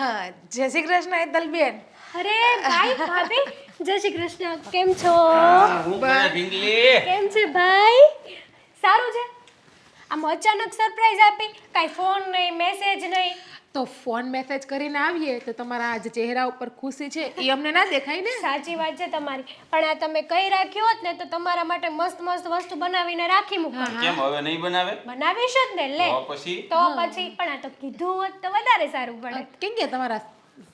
હા, જય શ્રી કૃષ્ણ હેતલબેન. અરે ભાઈ ભાભી જય શ્રી કૃષ્ણ. કેમ છો? હું કરે ઢીંગલી? કેમ છે ભાઈ? સારું છે. આમ અચાનક સરપ્રાઈઝ આપી, કાંઈ ફોન નહીં, મેસેજ નહીં. તો ફોન મેસેજ કરીને આવીએ તો તમારા આજ ચહેરા ઉપર ખુશી છે એ અમને ના દેખાય ને. સાચી વાત છે તમારી, પણ આ તમે કઈ રાખ્યું હોત ને તો તમારા માટે મસ્ત મસ્ત વસ્તુ બનાવીને રાખી મૂકો. કેમ હવે નહીં બનાવે? બનાવીશ જ ને, લે તો પછી તો પછી. પણ આ તો કીધું હોત તો વધારે સારું પડે. કેમ કે તમારા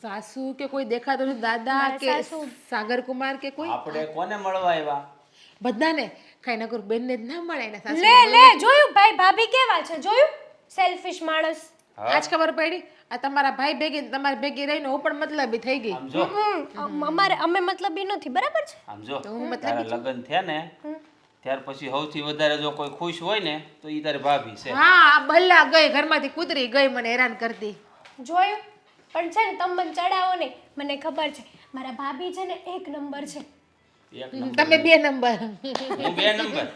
સાસુ કે કોઈ દેખાતો નથી, દાદા મારા કે સાસુ. સાગર કુમાર કે કોઈ આપણે કોને મળવા આવ્યા? બધાને કઈ નકર બેનને જ ના મળે ને સાસુ. લે જોયું ભાઈ ભાભી કેવા છે, જોયું? સેલ્ફિશ માણસ. આજ ખબર પડી આ તમારા ભાઈ ભેગી ને તમારી ભેગી રહીને હું પણ મતલબી થઈ ગઈ. આમ જો, અમે મતલબી નથી, બરાબર છે? આમ જો, તો હું તારા લગ્ન થયા ને ત્યાર પછી સૌથી વધારે જો કોઈ ખુશ હોય ને તો ઈ તારી ભાભી છે. હા, બલ્લા ગઈ ઘરમાંથી કૂતરી ગઈ મને હેરાન કરતી. જોયું? પણ છે ને તમે મને ચડાવો નહીં, મને ખબર છે મારા ભાભી છે ને 1 નંબર છે. એક નંબર, તમે 2 નંબર. હું 2 નંબર.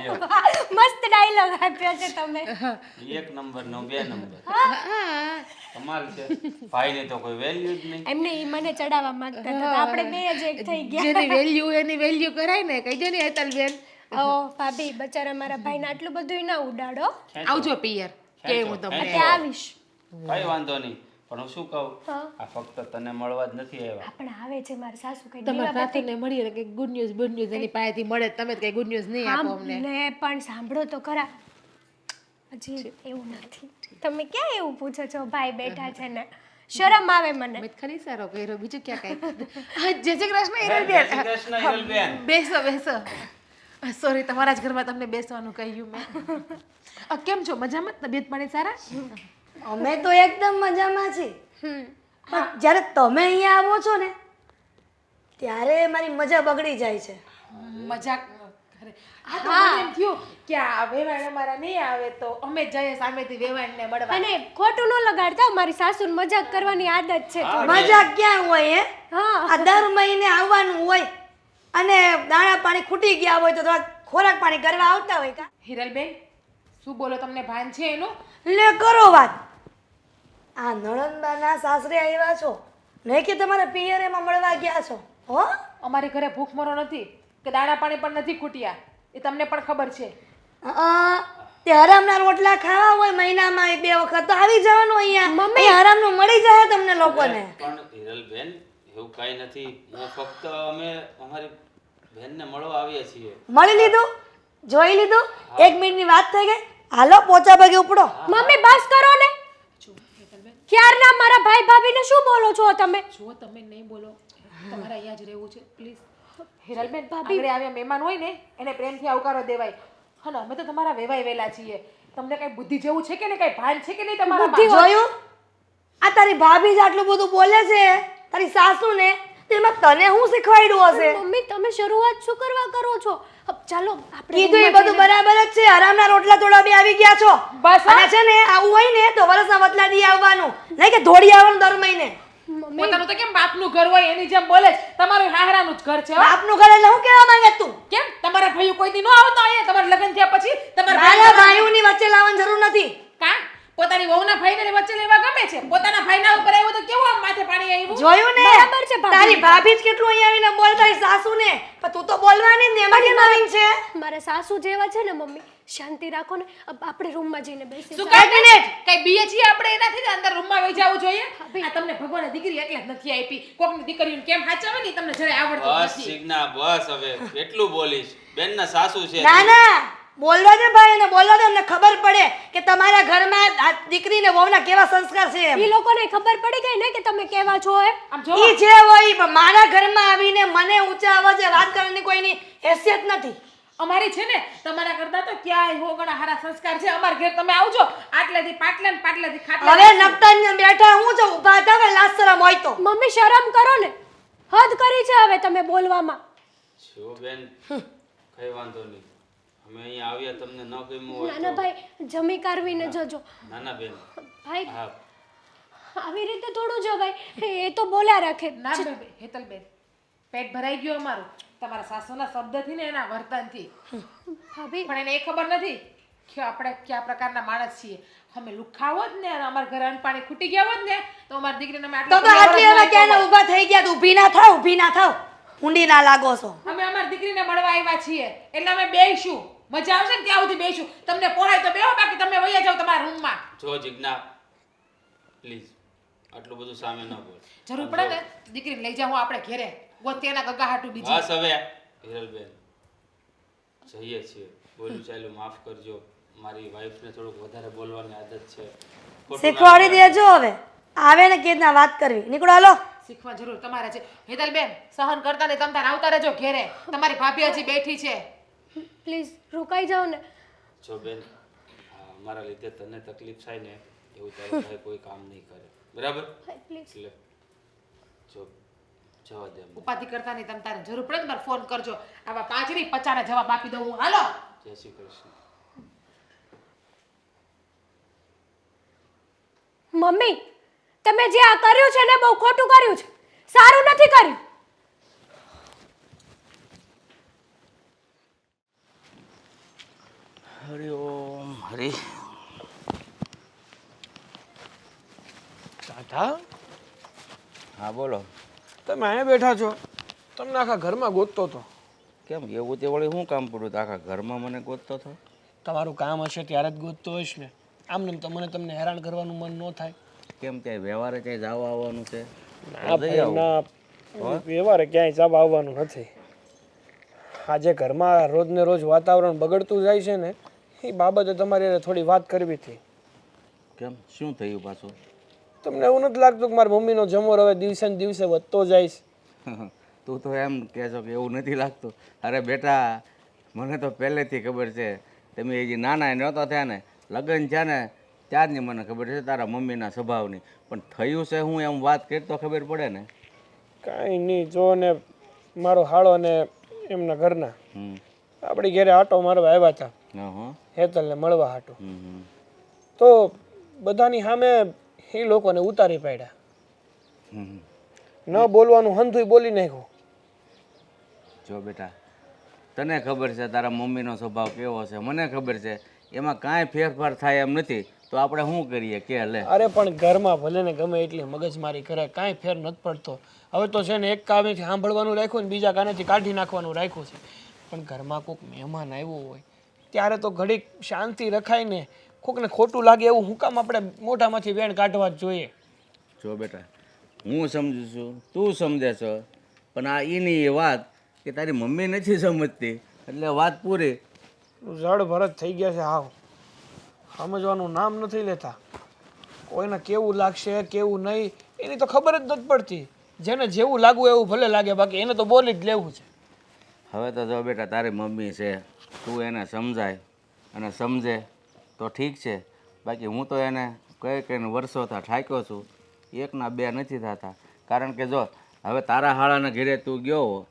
લ્યો, મસ્ત ડાયલોગ આપ્યો છે તમે. 1 નંબર નો 2 નંબર હા, કમાલ છે. ભાઈને તો કોઈ વેલ્યુ જ નહીં. એમને ઈ મને ચડાવવા માંગતા હતા, તો આપણે બે જ એક થઈ ગયા. જેની વેલ્યુ એની વેલ્યુ કરાય ને, કહી દે ને હેતલબેન. ઓ ભાભી બચારા મારા ભાઈને આટલું બધું ના ઉડાડો. આવજો પિયર કે હું તમને. અત્યારે આવીશ. કઈ વાંધો નહીં, પણ હું શું કહું, હા. આ ફક્ત તને મળવા જ નથી આવ્યા. પણ આવે છે મારા સાસુ કઈ તમારા સાસુને મળીએ ને કે ગુડ ન્યૂઝ એની પાસેથી મળે, તમે કઈ ગુડ ન્યૂઝ નહીં આપો અમને. ને પણ સાંભળો તો ખરા, હજી એવું નથી. તમે ક્યાં એવું પૂછો છો? ભાઈ બેઠા છે ને, શરમ આવે મને. મેં ખરી સારો કર્યો, બીજું ક્યાં કઈ. જય શ્રી કૃષ્ણ જય હિરલબેન. શ્રી કૃષ્ણ હિરલબેન. બેસો બેસો. સોરી, તમારા જ ઘરમાં તમને બેસવાનું કહ્યું મેં. કેમ છો? મજામાં? તબિયત પાણી સારા? અમે તો એકદમ મજામાં છીએ. પણ જ્યારે તમે અહીંયા આવો છો ને ત્યારે મારી મજા બગડી જાય છે. મજાક કરે. આ તો મને એમ થયું કે આ વેવાણ અમારા નહીં આવે તો અમે જઈએ સામેથી વેવાણને મળવા. અને ખોટું ન લગાડતા, મારી સાસુને મજાક કરવાની આદત છે. મજા ક્યાં હોય હે? હા. આ દર મહિને આવવાનું હોય અને દાણા પાણી ખૂટી ગયા હોય તો થોડા ખોરાક પાણી કરવા આવતા હોય કા? હિરલબેન, શું બોલો, તમને ભાન છે એનું? લે કરો વાત. આ નણંદબાના સાસરે આવ્યા છો, નહીં કે તમારા પિયરેમાં મળવા ગયા છો? હો, અમારી ઘરે ભૂખમરો નથી કે દાણા પાણી પણ નથી ખૂટ્યા, એ તમને પણ ખબર છે. તે હરામના રોટલા ખાવા હોય મહિનામાં 2 વખત તો આવી જવાનું અહીંયા. મમ્મી. હરામનું મળી જાય તમને લોકોને. પણ હિરલબેન, એવું કાંઈ નથી. હું ફક્ત અમે અમારી બહેનને મળવા આવ્યા છીએ. મળી લીધું, જોઈ લીધું, 1 મિનિટની વાત થઈ ગઈ. હાલો પોચા ભાગે ઉપડો. મમ્મી બસ કરો ને. ક્યારના મારા ભાઈ ભાભીને શું બોલો છો તમે? જો તમે નહીં બોલો, તમારે અહીંયા જ રહેવું છે પ્લીઝ. હિરલબેન, આગળ આવ્યા મહેમાન હોય ને એને પ્રેમથી આવકારો દેવાય. હા ને, અમે તો તમારા વેવાય વેલા છીએ. તમને કઈ બુદ્ધિ જેવું છે કે ને, કઈ ભાન છે કે નહીં તમારા? જોયું? આ તારી ભાભી જ આટલું બધું બોલે છે તારી સાસુને, તેમાં તને શું શીખવાડ્યું હશે? મમ્મી તમે શરૂઆત શું કરવા કરો છો? ચાલો આપણે કીધું એ બધું બરાબર જ છે. હરામના રોટલા તોડા બી આવી ગયા છો. બસ, અને છે ને આવું હોય ને તો વરસના વતલા દી આવવાનું, નહીં કે ધોડી આવવાનું દર મહિને. મમ્મી પોતાનું તો કેમ બાપનું ઘર હોય એની જેમ બોલે છે. તમારું હાહરાનું જ ઘર છે હો. બાપનું ઘર એટલે હું કહેવા માંગે તું? કેમ તમારા ભાઈઓ કોઈ દી નો આવતો અહીંયા? તમારા લગ્ન થયા પછી તમારા મારા ભાઈઓની વચ્ચે લાવવાની જરૂર નથી. કા પોતાની વહુના ભાઈને વચ્ચે લેવા ગમે છે? પોતાના ભાઈના ઉપર આવ્યો તો કેવું આમ માથે પાણી આવ્યું? જોયું ને? બરાબર છે ભાભી. તારી ભાભી જ કેટલું અહીંયા આવીને બોલ તારી સાસુને, પણ તું તો બોલવાની જ ને, એમાં કેમ નવીન છે? મારા સાસુ જેવા છે ને મમ્મી, શાંતિ રાખો ને. આપણે રૂમમાં જઈને બેસી શું જાઓ. કાંઈ મિનિટ કઈ બીએ છીએ આપણે એનાથી જ અંદર રૂમમાં વહી જવું જોઈએ. આ તમને ભગવાને દીકરી એટલે જ નથી આપી. કોકની દીકરીઓને કેમ હાચવે ને તમને જરાય આવડતું બસ નથી. સિગ્ના, બસ હવે કેટલું બોલીશ. બેનના સાસુ છે. ના ના, બોલવા દે ભાઈ, એને બોલવા દે, અમને ખબર પડે કે તમારા ઘરમાં આ દીકરીને વહુના કેવા સંસ્કાર છે એમ. ઈ લોકોને ખબર પડી ગઈ ને કે તમે કેવા છો એમ. આમ જો ઈ જે હોય, પણ મારા ઘરમાં આવીને મને ઊંચા અવાજે વાત કરવાની કોઈની હેસિયત નથી. અમારી છે ને તમારા કરતા તો ક્યાંય હોગણા હારા સંસ્કાર છે. અમાર ઘેર તમે આવજો આટલેથી પાટલે ને પાટલેથી ખાટલા. હવે નકટાઈને બેઠા હું જો ઊભા થાવ લાજ શરમ હોય તો. મમ્મી શરમ કરો ને, હદ કરી છે હવે તમે બોલવામાં. છો બેન, કઈ વાંધો નહીં. અમે અહીંયા આવ્યા તમને ન ગમ્યું હોય નાના તો. ભાઈ જમી કારવીને જજો. નાના બેન, ભાઈ હા, આવી રીતે થોડું જવાય, એ તો બોલ્યા રાખે. ના બેબે, હેતલબેન, પેટ ભરાઈ ગયું અમારું તમારા સાસુના શબ્દથી ને એના વર્તનથી. ભાભી પણ એને એ ખબર નથી કે આપણે કયા પ્રકારના માણસ છીએ. અમે લુખ્ખા હોત ને અને અમારા ઘરે અન્ન પાણી ખૂટી ગયા હોત ને તો અમારી દીકરીને અમે તો આટલા આટલી હવે ક્યાં ઊભા થઈ ગયા તો ઊભી ના થાવ ઊંડી ના લાગો છો. અમે અમારી દીકરીને મળવા આવ્યા છીએ એટલે અમે બેહીશું. મજા આવશે ને ત્યાં સુધી બેહીશું. તમને પોહાય તો બેહો, બાકી તમે વયા જાઓ તમારા રૂમમાં. જો જિજ્ઞા પ્લીઝ આટલું બધું સામે ન બોલ. જરૂર પડે ને દીકરીને લઈ જાઉં આપણે ઘેરે ગોતી એના ગગાહાટું બીજી. બસ હવે હિરલબેન જઈએ છીએ. બોલું ચાલ્યું માફ કરજો. મારી વાઈફને થોડુંક વધારે બોલવાની આદત છે. ખોટું ના શીખવાડી બોલાય. દેજો હવે આવે ને કે રીતના વાત કરવી. નીકળો હાલો. શીખવા જરૂર તમારે છે. હેતલબેન સહન કરતા ને તમ તાર આવતા રહેજો ઘેરે. તમારી ભાભી હજી બેઠી છે. પ્લીઝ રોકાઈ જાઓ ને. જો બેન મારા લીધે તને તકલીફ થાય ને એવું તારો ભાઈ કોઈ કામ નહીં કરે, બરાબર? પ્લીઝ. એટલે જો જવા દે અમને. ઉપાધિ કરતા નહીં તમ તારે જરૂર પડે ને મારે ફોન કરજો. આવા 5 નહીં 50 જવાબ આપી દઉં હું. હાલો. જય શ્રી કૃષ્ણ. મમ્મી તમે જે આ કર્યું છે ને બહુ ખોટું કર્યું છે, સારું નથી કર્યું. હરિ ઓમ હરિ. દાદા હા બોલો. તમે અહીંયા બેઠા છો, તમને આખા ઘરમાં ગોતતો હતો. કેમ એવું તે વળી શું કામ પડ્યું? આખા ઘરમાં મને ગોતતો હતો? તમારું કામ હશે ત્યારે જ ગોતતો હોઈશ ને. આમને તો મને તમને હેરાન કરવાનું મન ન થાય. કેમ ક્યાંય વ્યવહારે ક્યાંય જવા આવવાનું છે? ના ભાઈ ના, વ્યવહારે ક્યાંય જવા આવવાનું નથી. આજે ઘરમાં રોજ ને રોજ વાતાવરણ બગડતું જાય છે ને, એ બાબતે તમારે થોડી વાત કરવી હતી. કેમ શું થયું પાછું? તમને એવું નથી લાગતું કે મારી મમ્મીનો જમોર હવે દિવસે ને દિવસે વધતો જાય છે? તું તો એમ કહે છો કે એવું નથી લાગતું. અરે બેટા મને તો પહેલેથી ખબર છે, તમે હજી નાના નહોતા થયા ને, લગ્ન છે ને ત્યારની મને ખબર છે તારા મમ્મીના સ્વભાવની. પણ થયું છે હું એમ વાત કરી તો ખબર પડે ને. કાંઈ નહીં, જો ને મારો હાળો ને એમના ઘરના આપણી ઘરે આટો મારવા આવ્યા હતા હં હેતલને મળવા હાટું. હં તો બધાની સામે એ લોકોને ઉતારી પાડ્યા. હં ન બોલવાનું હંધુય બોલી નાખ્યું. જો બેટા તને ખબર છે તારા મમ્મીનો સ્વભાવ કેવો છે, મને ખબર છે. એમાં કાંઈ ફેરફાર થાય એમ નથી તો આપણે શું કરીએ કે લે. અરે પણ ઘરમાં ભલે ને ગમે એટલી મગજમારી કરે કાંઈ ફેર નથી પડતો. હવે તો છે ને એક કાનેથી સાંભળવાનું રાખ્યું ને બીજા કાનેથી કાઢી નાખવાનું રાખ્યું છે. પણ ઘરમાં કોઈક મહેમાન આવ્યો હોય ત્યારે તો ઘડીક શાંતિ રખાય ને. કોકને ખોટું લાગે એવું હું કામ આપણે મોઢામાંથી વેણ કાઢવા જ જોઈએ. જો બેટા હું સમજુ છું, તું સમજે છો, પણ આ એની એ વાત કે તારી મમ્મી નથી સમજતી એટલે વાત પૂરી. જડ ભરત થઈ ગયા છે. હાવ સમજવાનું નામ નથી લેતા. કોઈને કેવું લાગશે કેવું નહીં એની તો ખબર જ નથી પડતી. જેને જેવું લાગવું એવું ભલે લાગે, બાકી એને તો બોલી જ લેવું છે. હવે તો જો બેટા તારી મમ્મી છે, તું એને સમજાય અને સમજે તો ઠીક છે. બાકી હું તો એને કઈને વર્ષોથી ઠાક્યો છું, એકના બે નથી થતા. કારણ કે જો હવે તારા હાળાના ઘરે તું ગયો હો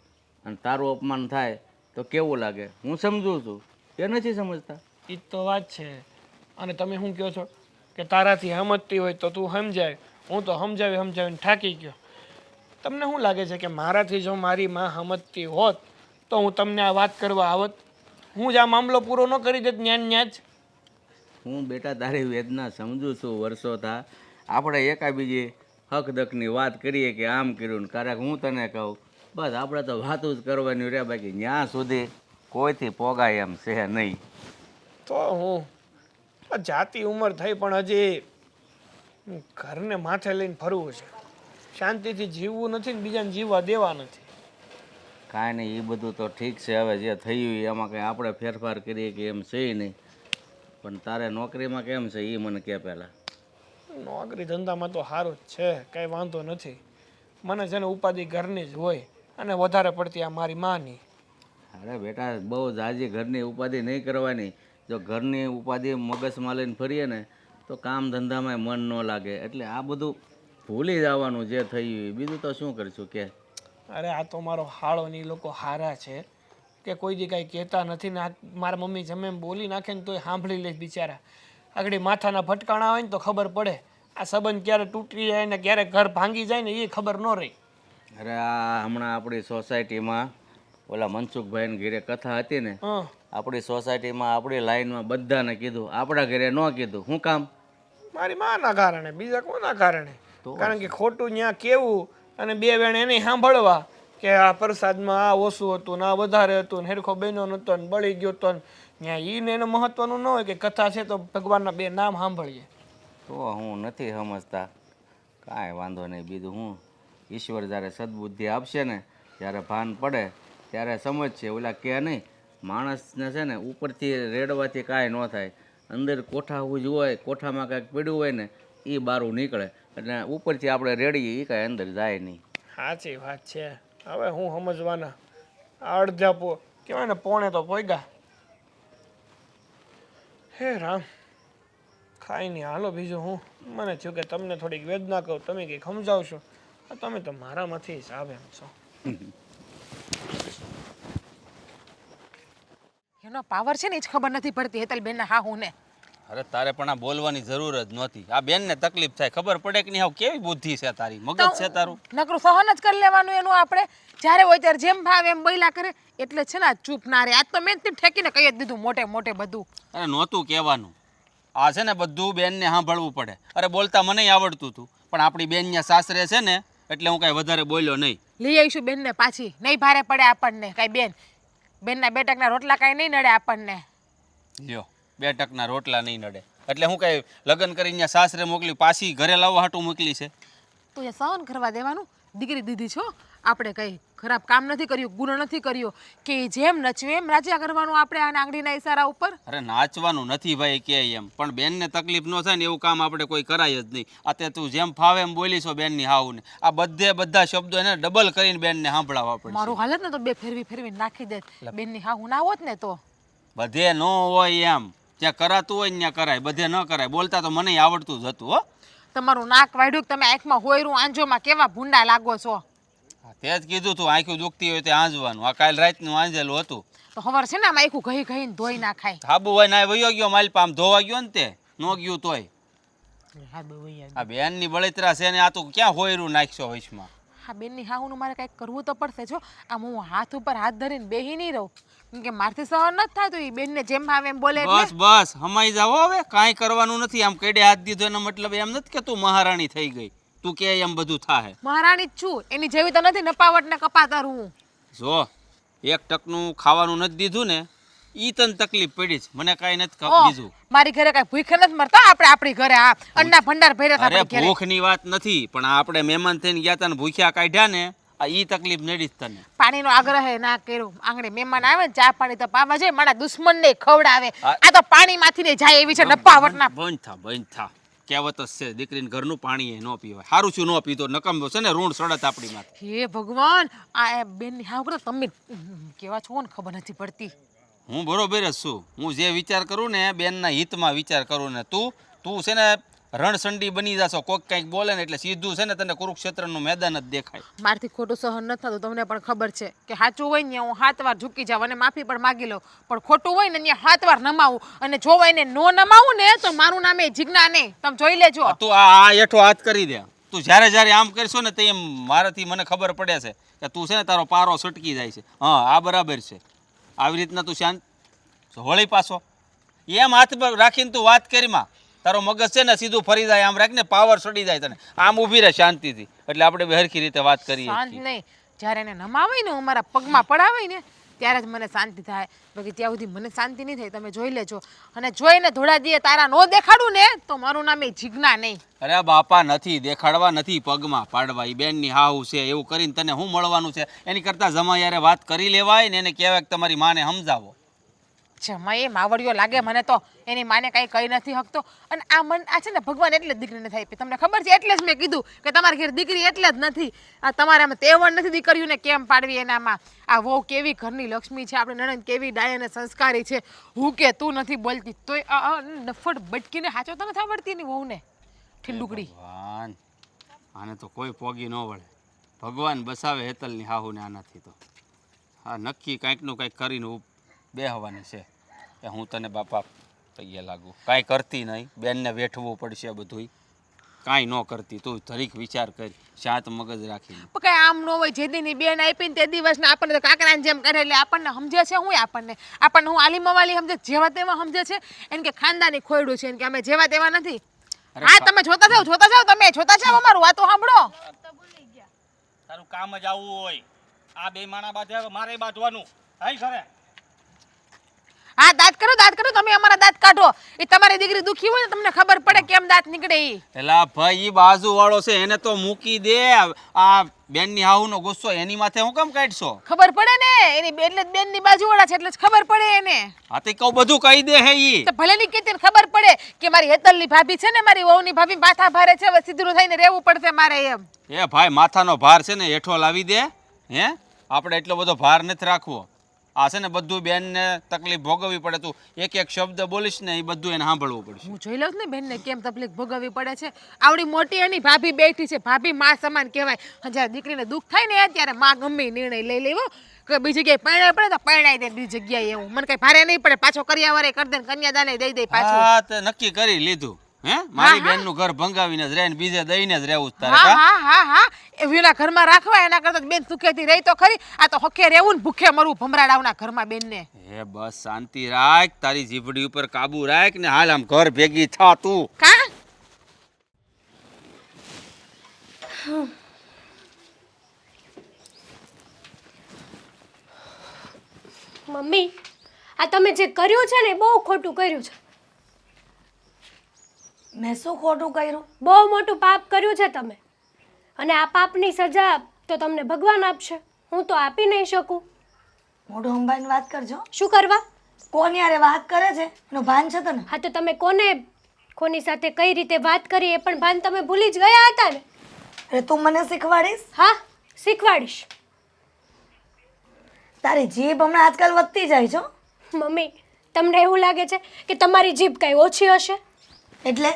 અને તારું અપમાન થાય તો કેવું લાગે? હું સમજું છું, એ નથી સમજતા. એ તો વાત છે. અને તમે શું કહો છો કે તારાથી સમજતી હોય તો તું સમજાય. હું તો સમજાવીને થાકી ગયો. તમને શું લાગે છે કે મારાથી જો મારી માં સમજતી હોત તો હું તમને આ વાત કરવા આવત? હું જ આ મામલો પૂરો ન કરી દેત ન્યા જ. હું બેટા તારી વેદના સમજું છું વર્ષોથી. આપણે એકાબીજી હક દકની વાત કરીએ કે આમ કર્યું ને ક્યારેક હું તને કહું, બસ આપણે તો વાતું જ કરવાની રહે. બાકી ત્યાં સુધી કોઈથી પોગાય એમ છે નહીં. તો હું જાતિ ઉંમર થઈ પણ હજી ઘરને માથે લઈને ફરવું છે. શાંતિથી જીવવું નથી ને બીજાને જીવવા દેવા નથી. કાંઈ નહીં, એ બધું તો ઠીક છે. હવે જે થયું એમાં કંઈ આપણે ફેરફાર કરીએ કે એમ છે નહીં. પણ તારે નોકરીમાં કેમ છે એ મને કહે પહેલાં. નોકરી ધંધામાં તો સારું જ છે, કાંઈ વાંધો નથી. મને છે ને ઉપાધિ ઘરની જ હોય અને વધારે પડતી આ મારી માની. અરે બેટા બહુ જાજી ઘરની ઉપાધિ નહીં કરવાની. જો ઘરની ઉપાધિ મગજમાં લઈને ફરીએ ને તો કામ ધંધામાં મન ન લાગે. એટલે આ બધું ભૂલી જવાનું જે થયું. બીજું તો શું કરીશું કે? અરે આ તો મારો હાળો ને ઈ લોકો હારા છે કે કોઈ દી કાંઈ કહેતા નથી ને. મારા મમ્મી જમે એમ બોલી નાખે ને તોય સાંભળી લે બિચારા. આગળ માથાના ભટકાણા હોય ને તો ખબર પડે. આ સંબંધ ક્યારે તૂટી જાય ને ક્યારે ઘર ભાંગી જાય ને એ ખબર ન રહી. અરે આ હમણાં આપણી સોસાયટીમાં ઓલા મનસુખભાઈને ઘરે કથા હતી ને, આપણી સોસાયટીમાં આપણી લાઈનમાં બધાને કીધું, આપણા ઘરે ન કીધું. શું કામ? મારી માના કારણે, બીજા કોના કારણે? કારણ કે ખોટું ત્યાં કેવું અને બે વેણ એને સાંભળવા કે આ પ્રસાદમાં આ ઓછું હતું ને આ વધારે હતું ને હેરખો બન્યો નહોતો ને બળી ગયો તો ને ત્યાં એને એને મહત્વનું ન હોય કે કથા છે તો ભગવાનના બે નામ સાંભળીએ. તો હું નથી સમજતા. કાંઈ વાંધો નહીં. બીજું હું, ઈશ્વર જ્યારે સદબુદ્ધિ આપશે ને, જ્યારે ભાન પડે ત્યારે સમજશે. ઓલા કે નહીં, માણસને છે ને ઉપરથી રેડવાથી કાંઈ ન થાય. અંદર કોઠા જ હોય, કોઠામાં કાંઈક પીડ્યું હોય ને એ બારું નીકળે. એટલે ઉપરથી આપણે રેડીએ એ કાંઈ અંદર જાય નહીં. સાચી વાત છે. હવે હું સમજવાના અડધા કહેવાય ને પોણે તો પોગ્યા. હે રામ, ખાઈ નહીં. હાલો બીજું હું, મને થયું કે તમને થોડીક વેદના કહું, તમે કંઈક સમજાવશો. તમે તો મારામાંથી જ આવે એમ છો. એનો પાવર છે ને એ જ ખબર નથી પડતી હેતલબેનના હાહુને. અરે તારે પણ આ બોલવાની જરૂર જ નહોતી. આ બેનને તકલીફ થાય ખબર પડે કે નહીં? હાવ કેવી બુદ્ધિ છે તારી, મગજ છે તારું. નકરું સહન જ કરી લેવાનું એનું આપણે. જ્યારે હોય ત્યારે જેમ ભાવે એમ બોલ્યા કરે. એટલે છે ને આ ચૂપ ના રે. આજ તો મેં જ ઠેકીને કહી જ દીધું મોટે મોટે બધું. અરે નહોતું કહેવાનું. આ છે ને બધું બેનને સાંભળવું પડે. અરે બોલતા મને આવડતું હતું પણ આપણી બેનના સાસરે છે ને એટલે હું કાંઈ વધારે બોલ્યો નહીં. લઈ આવીશું બેનને પાછી. નહીં ભારે પડે આપણને કાંઈ. બેનના 2 ટકના રોટલા કાંઈ નહીં નડે આપણને. લ્યો 2 ટકના રોટલા નહીં નડે એટલે હું કાંઈ લગ્ન કરીને સાસરે મોકલી પાછી ઘરે લાવવા હાટું મોકલી છે? તો એ સહન કરવા દેવાનું. દીકરી દીધી છો આપણે, કંઈ ખરાબ કામ નથી કર્યું, ગુનો નથી કર્યો કે જેમ નચ્યું એમ રાજા કરવાનું આપણે આ આંગળીના ઈશારા ઉપર. અરે નાચવાનું નથી ભાઈ કે એમ, પણ બેનને તકલીફ ન થાય ને એવું કામ આપણે કોઈ કરાય જ નહીં. આ તે તું જેમ ફાવે એમ બોલી છો બેનની હાવને. આ બધા શબ્દો એને ડબલ કરીને બેનને સાંભળાવવા પડે. મારું હાલત ને તો 2 ફેરવી નાખી દે. બેનની હાહુ ના હોત ને તો બધે ન હોય એમ. જ્યાં કરાતું હોય ને ત્યાં કરાય, બધે ન કરાય. બોલતા તો મને આવડતું જ હતું. હો, તમારું નાક વાઢ્યું તમે આંખમાં હોયરું આંજોમાં કેવા ભૂંડા લાગો છો. તે જ કીધું તું આંખું દુખતી હોય તે આંજવાનું. આ કાલ રાતનું આંજેલું હતું. તો ખબર છે ને આમ આંખું ઘઈ ઘઈને ધોઈ નાખાય. હાબુ હોય ના વયો ગયો માલપા, આમ ધોવા ગયો ને તે ન ગયું તોય. આ બેનની બળતરા છે ને આ તું ક્યાં હોયરું નાખશો વચમાં? હા બેનની હાહુનું મારે કંઈક કરવું તો પડશે. જો આમ હું હાથ ઉપર હાથ ધરીને બેહી નહીં રહું કેમ કે મારથી સહન નથી થતું. એ બેનને જેમ ભાવે એમ બોલે બસ બસ હમાઈ જાવ હવે. કાંઈ કરવાનું નથી. આમ કેડે હાથ દીધો એનો મતલબ એમ નથી કે તું મહારાણી થઈ ગઈ. તું કે એમ બધું થાય. મહારાણી જ છું, એની જેવી તો નથી નપાવટ ને કપાતર હું. જો 1 ટકનું ખાવાનું નથી દીધું ને ઈ તને તકલીફ પડી છે, મને કાંઈ નથી બીજું. મારી ઘરે કાંઈ ભૂખે નથી મરતા આપણે. આપણી ઘરે આ અંડા ભંડાર ભર્યા અરે ભૂખની વાત નથી, પણ આપણે મહેમાન થઈને ગયા તા ને ભૂખ્યા કાઢ્યા ને આ ઈ તકલીફ નડી જ તને. પાણીનો આગ્રહ ના કર્યો. આંગણે મહેમાન આવે ને ચા પાણી તો પાવા જાય, મારા દુશ્મનને ખવડાવે. આ તો પાણીમાંથી ને જાય એવી છે નપાવટના. બંધ થા કહેવત જ છે, દીકરીને ઘરનું પાણી એ ન પીવાય. સારું શું ન પીતો, નકમ છે ને ઋણ સડત આપણી માથે. હે ભગવાન, આ બેનની હાવ કરો તમે કેવા છો ને ખબર નથી પડતી. હું બરોબર જ છું. હું જે વિચાર કરું ને બેનના હિતમાં વિચાર કરું ને તું છે ને રણસંડી બની જાશો. કોઈક કંઈક બોલે ને એટલે સીધું છે ને તને કુરુક્ષેત્રનું મેદાન જ દેખાય. મારથી ખોટું સહન નથી થતું, તમને પણ ખબર છે કે સાચું હોય ને હું 7 વાર ઝૂકી જાઉં અને માફી પણ માગી લઉં, પણ ખોટું હોય ને ત્યાં 7 વાર નમાવું. અને જો એને નો નમાવું ને તો મારું નામ એ જીજ્ઞા નહીં. તમે જોઈ લેજો. તું આ હેઠો હાથ કરી દે. તું જ્યારે આમ કરશો ને તે મારાથી મને ખબર પડે છે કે તું છે ને તારો પારો સટકી જાય છે. હા આ બરાબર છે. આવી રીતના તું શાંત હોળી પાછો એમ હાથ પર રાખીને તું વાત કરીમાં તારો મગજ છે ને સીધું ફરી જાય. આમ રાખીને પાવર ચડી જાય તને. આમ ઊભી રહે શાંતિથી, એટલે આપણે બે હરખી રીતે વાત કરીએ. શાંત નહીં, જ્યારે એને નમાવાય ને અમારા પગમાં પડાવાય ને ત્યારે જ મને શાંતિ થાય. બાકી ત્યાં સુધી મને શાંતિ નહીં થાય. તમે જોઈ લેજો. અને જોઈને ધોળા દીએ તારા નો દેખાડું ને તો મારું નામ એ જીજ્ઞા નહીં. અરે બાપા નથી દેખાડવા, નથી પગમાં પાડવા. એ બેનની હાવ છે એવું કરીને તને શું મળવાનું છે? એની કરતાં જમાયારે વાત કરી લેવાય ને એને કહેવાય કે તમારી માને સમજાવો. જમાઈ માવડિયો લાગે મને તો. એની માને કાંઈ કહી નથી શકતો. અને આ છે ને ભગવાન એટલે જ દીકરી નથી આપી. તમને ખબર છે એટલે જ મેં કીધું કે તમારા ઘેર દીકરી એટલે જ નથી. આ તમારે આમાં તેવડ નથી દીકરીઓને કેમ પાડવી એનામાં. આ વહુ કેવી ઘરની લક્ષ્મી છે, આપણે નણંદ કેવી ડાય અને સંસ્કારી છે. હું કે તું નથી બોલતી તોય નફટ બટકીને હાચો તો નથી આવડતી એની વહુને. ઠીંડુકડી ભગવાન, આને તો કોઈ પોગી ન વળે. ભગવાન બસાવે હેતલની હાહુને આનાથી તો. હા નક્કી કાંઈકનું કાંઈક કરીને બેહવાની છે કે હું તને બાપા પૈયા લાગુ. કાંઈ કરતી નહીં, બેનને વેઠવું પડશે બધું. કાંઈ ન કરતી તું જરીક વિચાર કરી શાંત મગજ રાખીને. પણ કઈ આમ ન હોય. જેદીની બેન આપી ને તે દિવસને આપણને તો કાકરાની જેમ કરે એટલે આપણને સમજે છે હું આપણને હું આલી મવાલી સમજે જેવા તેવા સમજે છે એને કે ખાનદાની ખોયડું છે એને કે અમે જેવા તેવા નથી. હા તમે જોતા જાઓ તમે જોતા જાઓ અમારું વાતો સાંભળો. તારું કામ જ આવું હોય. આ બે માણા બાંધ્યા મારે બાંધવાનું. હાલ સરે. હા દાંત કરો તમે અમારા દાંત કાઢો. એ તમારી દીકરી દુખી હોય ને તમને ખબર પડે કેમ દાંત નીકળે ઈ. એલા ભાઈ ઈ બાજુ વાળો છે એને તો મૂકી દે. આ બેનની હાહુનો ગુસ્સો એની માથે હું કેમ કાઢશો? ખબર પડે ને એની એટલે બેનની બાજુવાળા છે એટલે જ ખબર પડે એને. હા તે કહું બધું કહી દે હે ઈ. તો ભલે ની કીધી ને ખબર પડે કે મારી હેતલની ભાભી છે ને મારી વહુની ભાભી માથા ભારે છે હવે સીધું થઈને રહેવું પડશે મારે એમ. એ ભાઈ માથાનો ભાર છે ને હેઠો લાવી દે. હે આપણે એટલો બધો ભાર નથી રાખવો. આ છે ને બધું બેનને તકલીફ ભોગવવી પડે. તું એક એક શબ્દ બોલીશ ને એ બધું એને સાંભળવું પડશે. હું જોઈ લઉં ને બેનને કેમ તકલીફ ભોગવવી પડે છે. આવડી મોટી એની ભાભી બેઠી છે. ભાભી માં સમાન કહેવાય. જ્યારે દીકરીને દુઃખ થાય ને ત્યારે માં ગમે ઈ નિર્ણય લઈ લેવો કે બીજી જગ્યાએ પરણાય પડે તો પરણાઈ દે બીજી જગ્યાએ. એવું મને કઈ ભારે નહીં પડે. પાછો કરિયાવરે કરી દે કન્યાદાને દઈ દે પાછું. હા તે નક્કી કરી લીધું. હે મારી બેનનું ઘર ભંગાવીને જ રહે ને બીજે દઈને જ રહેવું તારે. હા એના ઘરમાં રાખવા એના કરતા બેન સુખેથી રહી તો ખરી. આ તો હકે રહેવું ને ભૂખે મરવું ભમરાડાવના ઘરમાં બેનને. હે બસ શાંતિ રાખ. તારી જીભડી ઉપર કાબુ રાખ ને હાલ આમ ઘર ભેગી થા તું. કા મમ્મી આ તમે જે કર્યું છે ને એ બહુ ખોટું કર્યું છે. મેં શું ખોટું કર્યું? બહુ મોટું પાપ કર્યું છે તમે. અને આ પાપની સજા તો તમને ભગવાન આપશે. હું તો આપી નહીં શકું. મોઢું અંબાઈને વાત કરજો. શું કરવા? કોની યારે વાત કરે છે એનું ભાન છે તને? હા તો તમે કોની સાથે કઈ રીતે વાત કરી એ પણ ભાન તમે ભૂલી જ ગયા હતા ને. એટલે તું મને શીખવાડીશ? હા શીખવાડીશ. તારી જીભ હમણાં આજકાલ વધતી જાય છો. મમ્મી તમને એવું લાગે છે કે તમારી જીભ કઈ ઓછી હશે? એટલે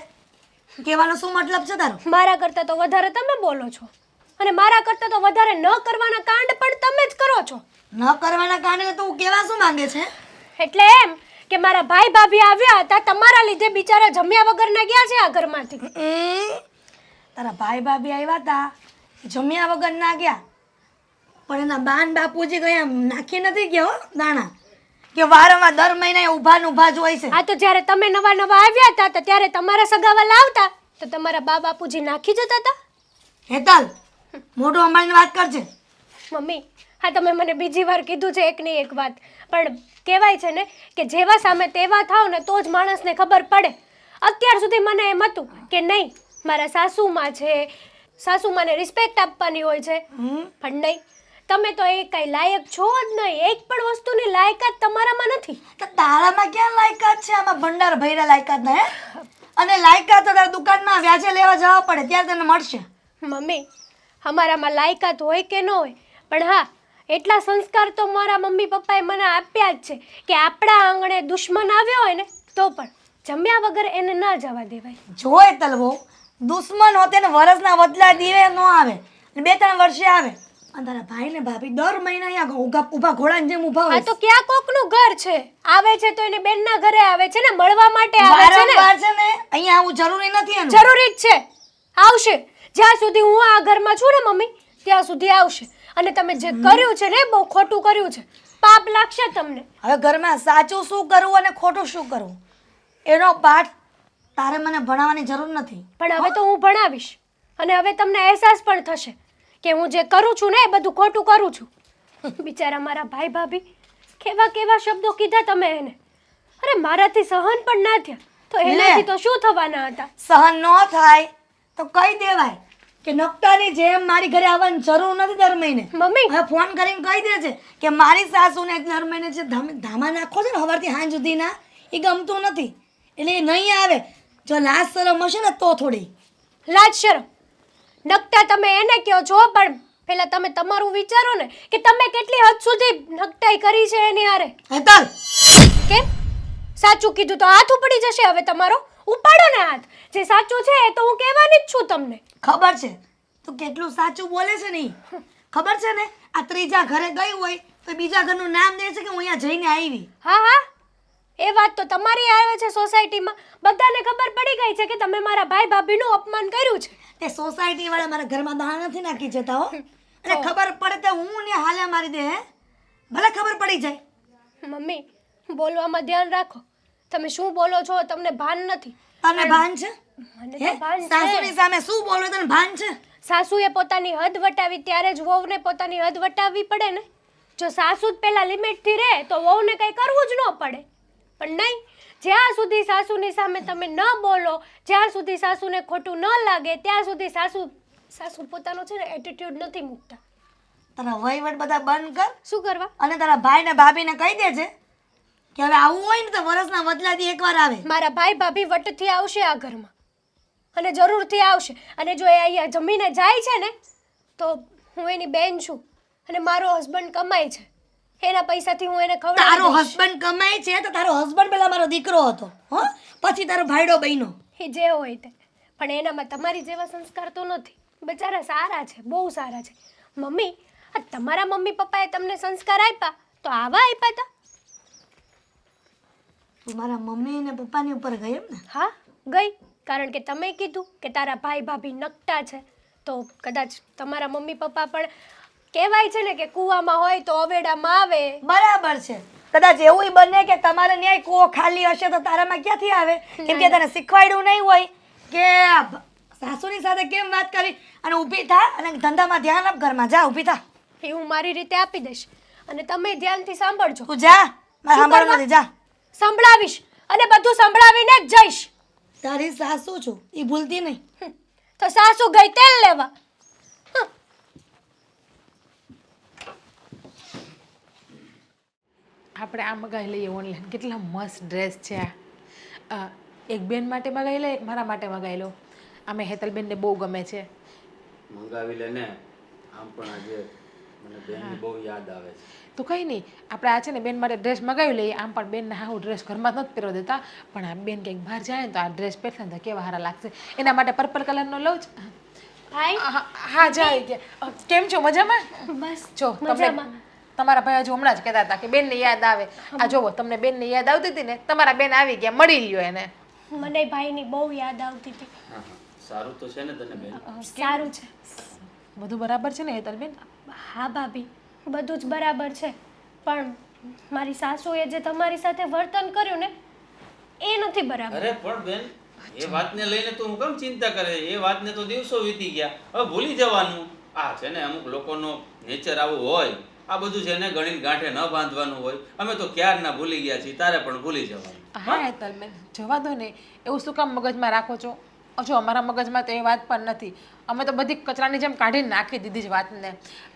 કહેવાનો શું મતલબ છે તારો? મારા કરતાં તો વધારે તમે બોલો છો અને મારા કરતાં તો વધારે ન કરવાના કાંડ પણ તમે જ કરો છો. ન કરવાના કારણે તું કેવા શું માંગે છે? એટલે એમ કે મારા ભાઈ ભાભી આવ્યા હતા તમારા લીધે બિચારા જમ્યા વગરના ગયા છે આ ઘરમાંથી. તારા ભાઈ ભાભી આવ્યા હતા જમ્યા વગર ના ગયા પણ એના બાન બાપુજી ગયા નાખી નથી ગયા હો દાણા કે વારંવાર દર મહિને ઊભા ને ઊભા જ હોય છે. હા તો જ્યારે તમે નવા આવ્યા હતા તો ત્યારે તમારા સગાવાલા આવતા તો તમારા બા બાપુજી નાખી જતા હતા. હેતલ મોઢું અંબાઈને વાત કરજે. મમ્મી હા તમે મને બીજી વાર કીધું છે એકની એક વાત પણ કહેવાય છે ને કે જેવા સામે તેવા થાવ ને તો જ માણસને ખબર પડે. અત્યાર સુધી મને એમ હતું કે નહીં મારા સાસુમાં છે સાસુમાને રિસ્પેક્ટ આપવાની હોય છે પણ નહીં તમે તો એ કઈ લાયક છો જ નહીં. એક પણ વસ્તુની લાયકાત તમારામાં નથી. તો તારામાં ક્યાં લાયકાત છે? આમાં ભંડાર ભૈરા લાયકાત ને અને લાયકાત તો તારા દુકાનમાં વ્યાજે લેવા જવા પડે ત્યારે તને મળશે. મમ્મી અમારામાં લાયકાત હોય કે ન હોય પણ હા એટલા સંસ્કાર તો મારા મમ્મી પપ્પાએ મને આપ્યા જ છે કે આપણા આંગણે દુશ્મન આવ્યો હોય ને તો પણ જમ્યા વગર એને ના જવા દેવાય. જોય તલવો દુશ્મન હોતે ને વરસના બદલા દીવે ન આવે 2-3 વર્ષે આવે અને તારા ભાઈ ને ભાભી દર મહિને અહીંયા ઊભા ઘોડાની જેમ ઊભા હોય. આ તો ક્યાં કોકનું ઘર છે? આવે છે તો એને બેનના ઘરે આવે છે ને મળવા માટે આવે છે ને. વારંવાર છે ને અહીંયા આવું જરૂરી નથી એનું. જરૂરી જ છે. આવશે જ્યાં સુધી હું આ ઘરમાં છું ને મમ્મી ત્યાં સુધી આવશે. અને તમે જે કર્યું છે ને બહુ ખોટું કર્યું છે. પાપ લાગશે તમને. હવે ઘરમાં સાચું શું કરવું અને ખોટું શું કરવું એનો પાઠ તારે મને ભણાવવાની જરૂર નથી. પણ હવે તો હું ભણાવીશ અને હવે તમને અહેસાસ પણ થશે કે હું જે કરું છું ને એ બધું ખોટું કરું છું. બિચારા મારા ભાઈ ભાભી કેવા કેવા શબ્દો કીધા તમે એને. અરે મારાથી સહન પણ ના થયા તો એનાથી તો શું થવાના હતા? સહન ન થાય તો કહી દેવાય કે નકટાની જેમ મારી ઘરે આવવાની જરૂર નથી દર મહિને. મમ્મી હવે ફોન કરીને કહી દે છે કે મારી સાસુને દર મહિને જે ધામા નાખો છે ને સવારથી સાંજ સુધીના એ ગમતું નથી એટલે એ નહીં આવે. જો લાજ શરમ હશે ને તો થોડી લાજ શરમ નકટા તમે એને કહો છો પણ પહેલા તમે તમારું વિચારો ને કે તમે કેટલી હદ સુધી નકટાઈ કરી છે એની હારે. હેતલ કેમ સાચું કીધું તો હાથ ઉપડી જશે હવે તમારો. ઉપાડો ને હાથ. જે સાચું છે એ તો હું કહેવાની જ છું તમને. ખબર છે તું કેટલું સાચું બોલે છે ને ખબર છે ને. આ ત્રીજા ઘરે ગઈ હોય તો બીજા ઘરનું નામ દે છે કે હું અહીંયા જઈને આવી. હા હા એ વાત તો તમારી આવે છે સોસાયટીમાં બધાને ખબર પડી ગઈ છે કે તમે મારા ભાઈ ભાભીનું અપમાન કર્યું છે તે સોસાયટી વાળા મારા ઘરમાં દાણા નથી નાખી જતા હો અને ખબર પડે તો હું ને હાલે મારી દે હે ભલે ખબર પડી જાય. મમ્મી બોલવામાં ધ્યાન રાખો. તમે શું બોલો છો તમને ભાન નથી. તને ભાન છે? મને હે તો ભાન છે. સાસુની સામે શું બોલવું તને ભાન છે? સાસુએ પોતાની હદ વટાવી ત્યારે જ વહુને પોતાની હદ વટાવવી પડે ને. જો સાસુ જ પહેલા લિમિટથી રહે તો વહુને કંઈ કરવું જ ન પડે. પણ નહીં, જ્યાં સુધી સાસુની સામે તમે ન બોલો, જ્યાં સુધી સાસુને ખોટું ન લાગે ત્યાં સુધી સાસુ પોતાનો છે ને એટીટ્યુડ નથી મૂકતા. તારા વહીવટ બધા બંધ કર શું કરવા? અને તારા ભાઈ ને ભાભીને કહી દેજે કે હવે આવું હોય ને તો વરસના બદલાથી એકવાર આવે. મારા ભાઈ ભાભી વટથી આવશે આ ઘરમાં અને જરૂરથી આવશે. અને જો એ અહીંયા જમીને જાય છે ને તો હું એની બેન છું અને મારો હસબન્ડ કમાય છે, એના પૈસાથી હું એને તારો ખવડાવું. હસબન્ડ કમાય છે તો તારો હસબન્ડ પેલા મારો દીકરો હતો હો, પછી તારો ભાઈડો બન્યો. એ જે હોય તે, પણ એનામાં તમારી જેવા સંસ્કાર તો નથી. બચારા સારા છે, બહુ સારા છે. મમ્મી, આ તમારા મમ્મી પપ્પાએ તમને સંસ્કાર આપ્યા તો આવા આપ્યા હતા? તું મારા મમ્મી ને પપ્પાની ઉપર ગઈ એમ ને? હા ગઈ, કારણ કે તમે કીધું કે તારા ભાઈ ભાભી નકટા છે તો કદાચ તમારા મમ્મી પપ્પા પણ કહેવાય છે ને કે કૂવામાં હોય તો અવેડામાં આવે. બરાબર છે. કદાચ એવું બને કે તમારે ન્યાય કૂવો ખાલી હશે તો તારામાં ક્યાંથી આવે? કેમ કે તને શીખવાડ્યું નહીં હોય કે આ સાસુની સાથે કેમ વાત કરી. અને ઊભી થા અને ધંધામાં ધ્યાન આપ, ઘરમાં જા ઊભી થા. એ હું મારી રીતે આપી દઈશ અને તમે ધ્યાનથી સાંભળજો. તું જા, મારે શું સાંભળવું કરવા? નથી, જા. સંભળાવીશ અને બધું સંભળાવીને જ જઈશ. તારી સાસુ છું એ ભૂલતી નહીં. તો સાસુ ગઈ તેલ લેવા. આપણે આ મગાવી લઈએ ઓનલાઈન. કેટલા મસ્ત ડ્રેસ છે આ. એક બેન માટે મગાવી લે, એક મારા માટે મગાવી લો. આમે હેતલબેનને બહુ ગમે છે. મંગાવી લે ને. આમ પણ આજે મને બેનની બહુ યાદ આવે છે. તો કંઈ નહીં, આપણે આ છે ને બેન માટે ડ્રેસ મગાવી લઈએ. આમ પણ બેનને હા હું ડ્રેસ ઘરમાં જ નથી પહેરવા દેતા, પણ આ બેન કંઈક બહાર જાય ને તો આ ડ્રેસ પહેરશે ને તો કેવા સારા લાગશે. એના માટે પર્પલ કલરનો લઉં જ. ભાઈ હા જાય. કેમ છો? મજામાં? બસ જો તમને મજામાં. તમારા ભાઈ હજુ હમણાં જ કહેતા હતા કે બેનને યાદ આવે. આ જોવો, તમને બેનને યાદ આવતી હતી ને, તમારા બેન આવી ગયા, મળી લ્યો એને. મને ભાઈની બહુ યાદ આવતી હતી. સારું તો છે ને તને બેન? સારું છે. બધું બરાબર છે ને હેતલબેન? હા ભાભી, બધું જ બરાબર છે. પણ મારી સાસુએ જે તમારી સાથે વર્તન કર્યું ને એ નથી બરાબર. અરે પણ બેન, એ વાતને લઈને તું હું કેમ ચિંતા કરે? એ વાતને તો દિવસો વીતી ગયા, હવે ભૂલી જવાનું. આ છે ને અમુક લોકોનો નેચર આવું હોય, આ બધું છે ને ગણીને ગાંઠે ન બાંધવાનું હોય. અમે તો ક્યારના ભૂલી ગયા છીએ, તારે પણ ભૂલી જવાનું. હા હેતલબેન, જવા દો ને. એવું શું કામ મગજમાં રાખો છો? જો અમારા મગજમાં તો એ વાત પણ નથી. અમે તો બધી કચરાની જેમ કાઢીને નાખી દીધી જ વાતને.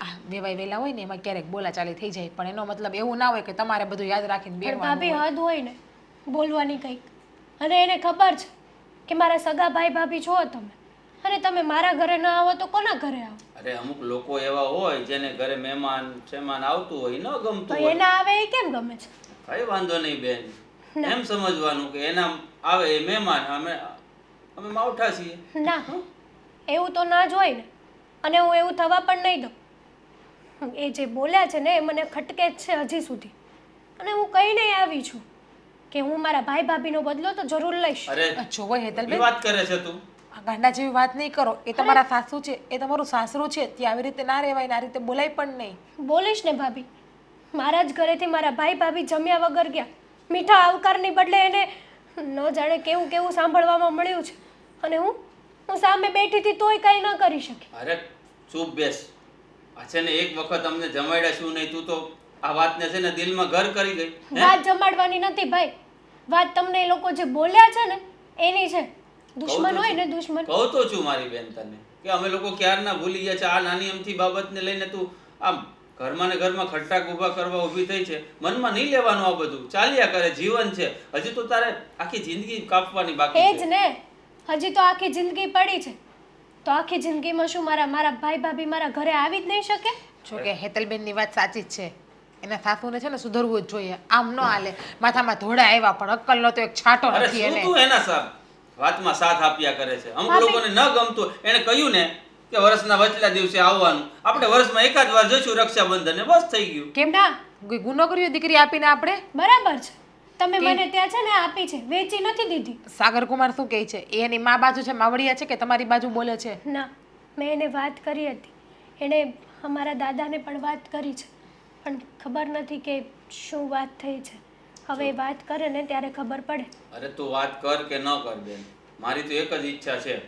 આ વેવાય વેલા હોય ને એમાં ક્યારેક બોલાચાલી થઈ જાય, પણ એનો મતલબ એવું ના હોય કે તમારે બધું યાદ રાખીને પણ બેસવાનું ભાભી હોય. હદ હોય ને બોલવાની કંઈક. અને એને ખબર છે કે મારા સગા ભાઈ ભાભી છો તમે, અને તમે મારા ઘરે ન આવો તો કોના ઘરે આવો? અરે અમુક લોકો એવા હોય જેને ઘરે મહેમાન શેમાન આવતું હોય, ન તો ગમતું હોય. એના આવે એ કેમ ગમે છે? કઈ વાંધો નહીં બેન, એમ સમજવાનું કે એના આવે એ મહેમાન, અમે માવઠા છીએ. ના, એવું તો ના જ હોય ને. અને હું એવું થવા પણ નહીં દઉં. એ જે બોલ્યા છે ને એ મને ખટકે જ છે હજી સુધી. અને હું કહીને આવી છું કે હું મારા ભાઈ ભાભીનો બદલો તો જરૂર લઈશ. અરે જોવો હેતલબેન, એ વાત કરે છે તું? આ ગાંડા જેવી વાત નહીં કરો. એ તમારા સાસુ છે, એ તમારું સાસરું છે, ત્યાં આવી રીતે ના રહેવાય ને આ રીતે બોલાય પણ નહીં. બોલીશ ને ભાભી. મારા જ ઘરેથી મારા ભાઈ ભાભી જમ્યા વગર ગયા. મીઠા આવકારની બદલે એને ન જાણે કેવું કેવું સાંભળવામાં મળ્યું છે. અને હું સામે બેઠી હતી તોય કંઈ ન કરી શકી. અરે ચૂપ બેસ. આ છે ને એક વખત અમને જમાડ્યા શું નહીં, તું તો આ વાતને છે ને દિલમાં ઘર કરી ગઈ. વાત જમાડવાની નથી ભાઈ, વાત તમને એ લોકો જે બોલ્યા છે ને એની છે. દુશ્મન હોય ને દુશ્મન. કહું તો છું મારી બેન તને કે અમે લોકો ક્યારના ભૂલી ગયા છે. આ નાની અમથી બાબતને લઈને તું આમ ઘરમાં ને ઘરમાં ખટ્ટાક ઊભા કરવા ઊભી થઈ છે. મનમાં નહીં લેવાનું આ બધું. ચાલ્યા કરે, જીવન છે. હજી તો તારે આખી જિંદગી કાપવાની બાકી એ છે. જ ને, હજી તો આખી જિંદગી પડી છે. તો આખી જિંદગીમાં શું મારા ભાઈ ભાભી મારા ઘરે આવી જ નહીં શકે? જો કે હેતલબેનની વાત સાચી જ છે. એના સાસુને છે ને સુધરવું જ જોઈએ. આમ ન હાલે. માથામાં ધોળા આવ્યા પણ અક્કલનો તો એક છાંટો અરે નથી શું એને. તું એના વાતમાં સાથ આપ્યા કરે છે? અમુક લોકોને ન ગમતું, એને કહ્યું ને કે વર્ષના વચલા દિવસે આવવાનું, આપણે વર્ષમાં એકાદ વાર જોઈશું રક્ષાબંધન, બસ થઈ ગયું. કેમ ના? કોઈ ગુનો કર્યો દીકરી આપીને આપણે? બરાબર છે. તમે મને ત્યાં છે ને આપી છે, વેચી નથી દીધી. સાગર કુમાર શું કહે છે? એ એની મા બાજુ છે, માવડિયા છે કે તમારી બાજુ બોલે છે? ના, મેં એને વાત કરી હતી. એણે અમારા દાદાને પણ વાત કરી છે, પણ ખબર નથી કે શું વાત થઈ છે. હવે એ વાત કરે ને ત્યારે ખબર પડે. અરે તું વાત કર કે ન કર બેન, મારી તો એક જ ઈચ્છા છે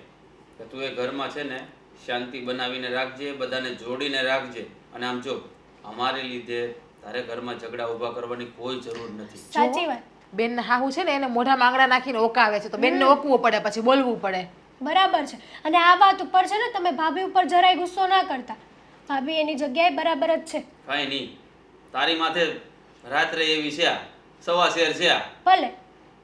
કે તું એ ઘરમાં છે ને શાંતિ બનાવીને રાખજે, બધાને જોડીને રાખજે. અને આમ જો, અમારે લીધે તારે ઘરમાં ઝઘડા ઊભા કરવાની કોઈ જરૂર નથી. સાચી વાત. બેન હાહુ છે ને એને મોઢા માંગડા નાખીને ઓકાવે છે, તો બેનને ઓકવું પડે, પછી બોલવું પડે. બરાબર છે. અને આ વાત ઉપર છે ને તમે ભાભી ઉપર જરાય ગુસ્સો ના કરતા. ભાભી એની જગ્યાએ બરાબર જ છે. કાંઈ નહીં, તારી માથે રાત્રે એવી છે, આ સવા શેર છે આ. ભલે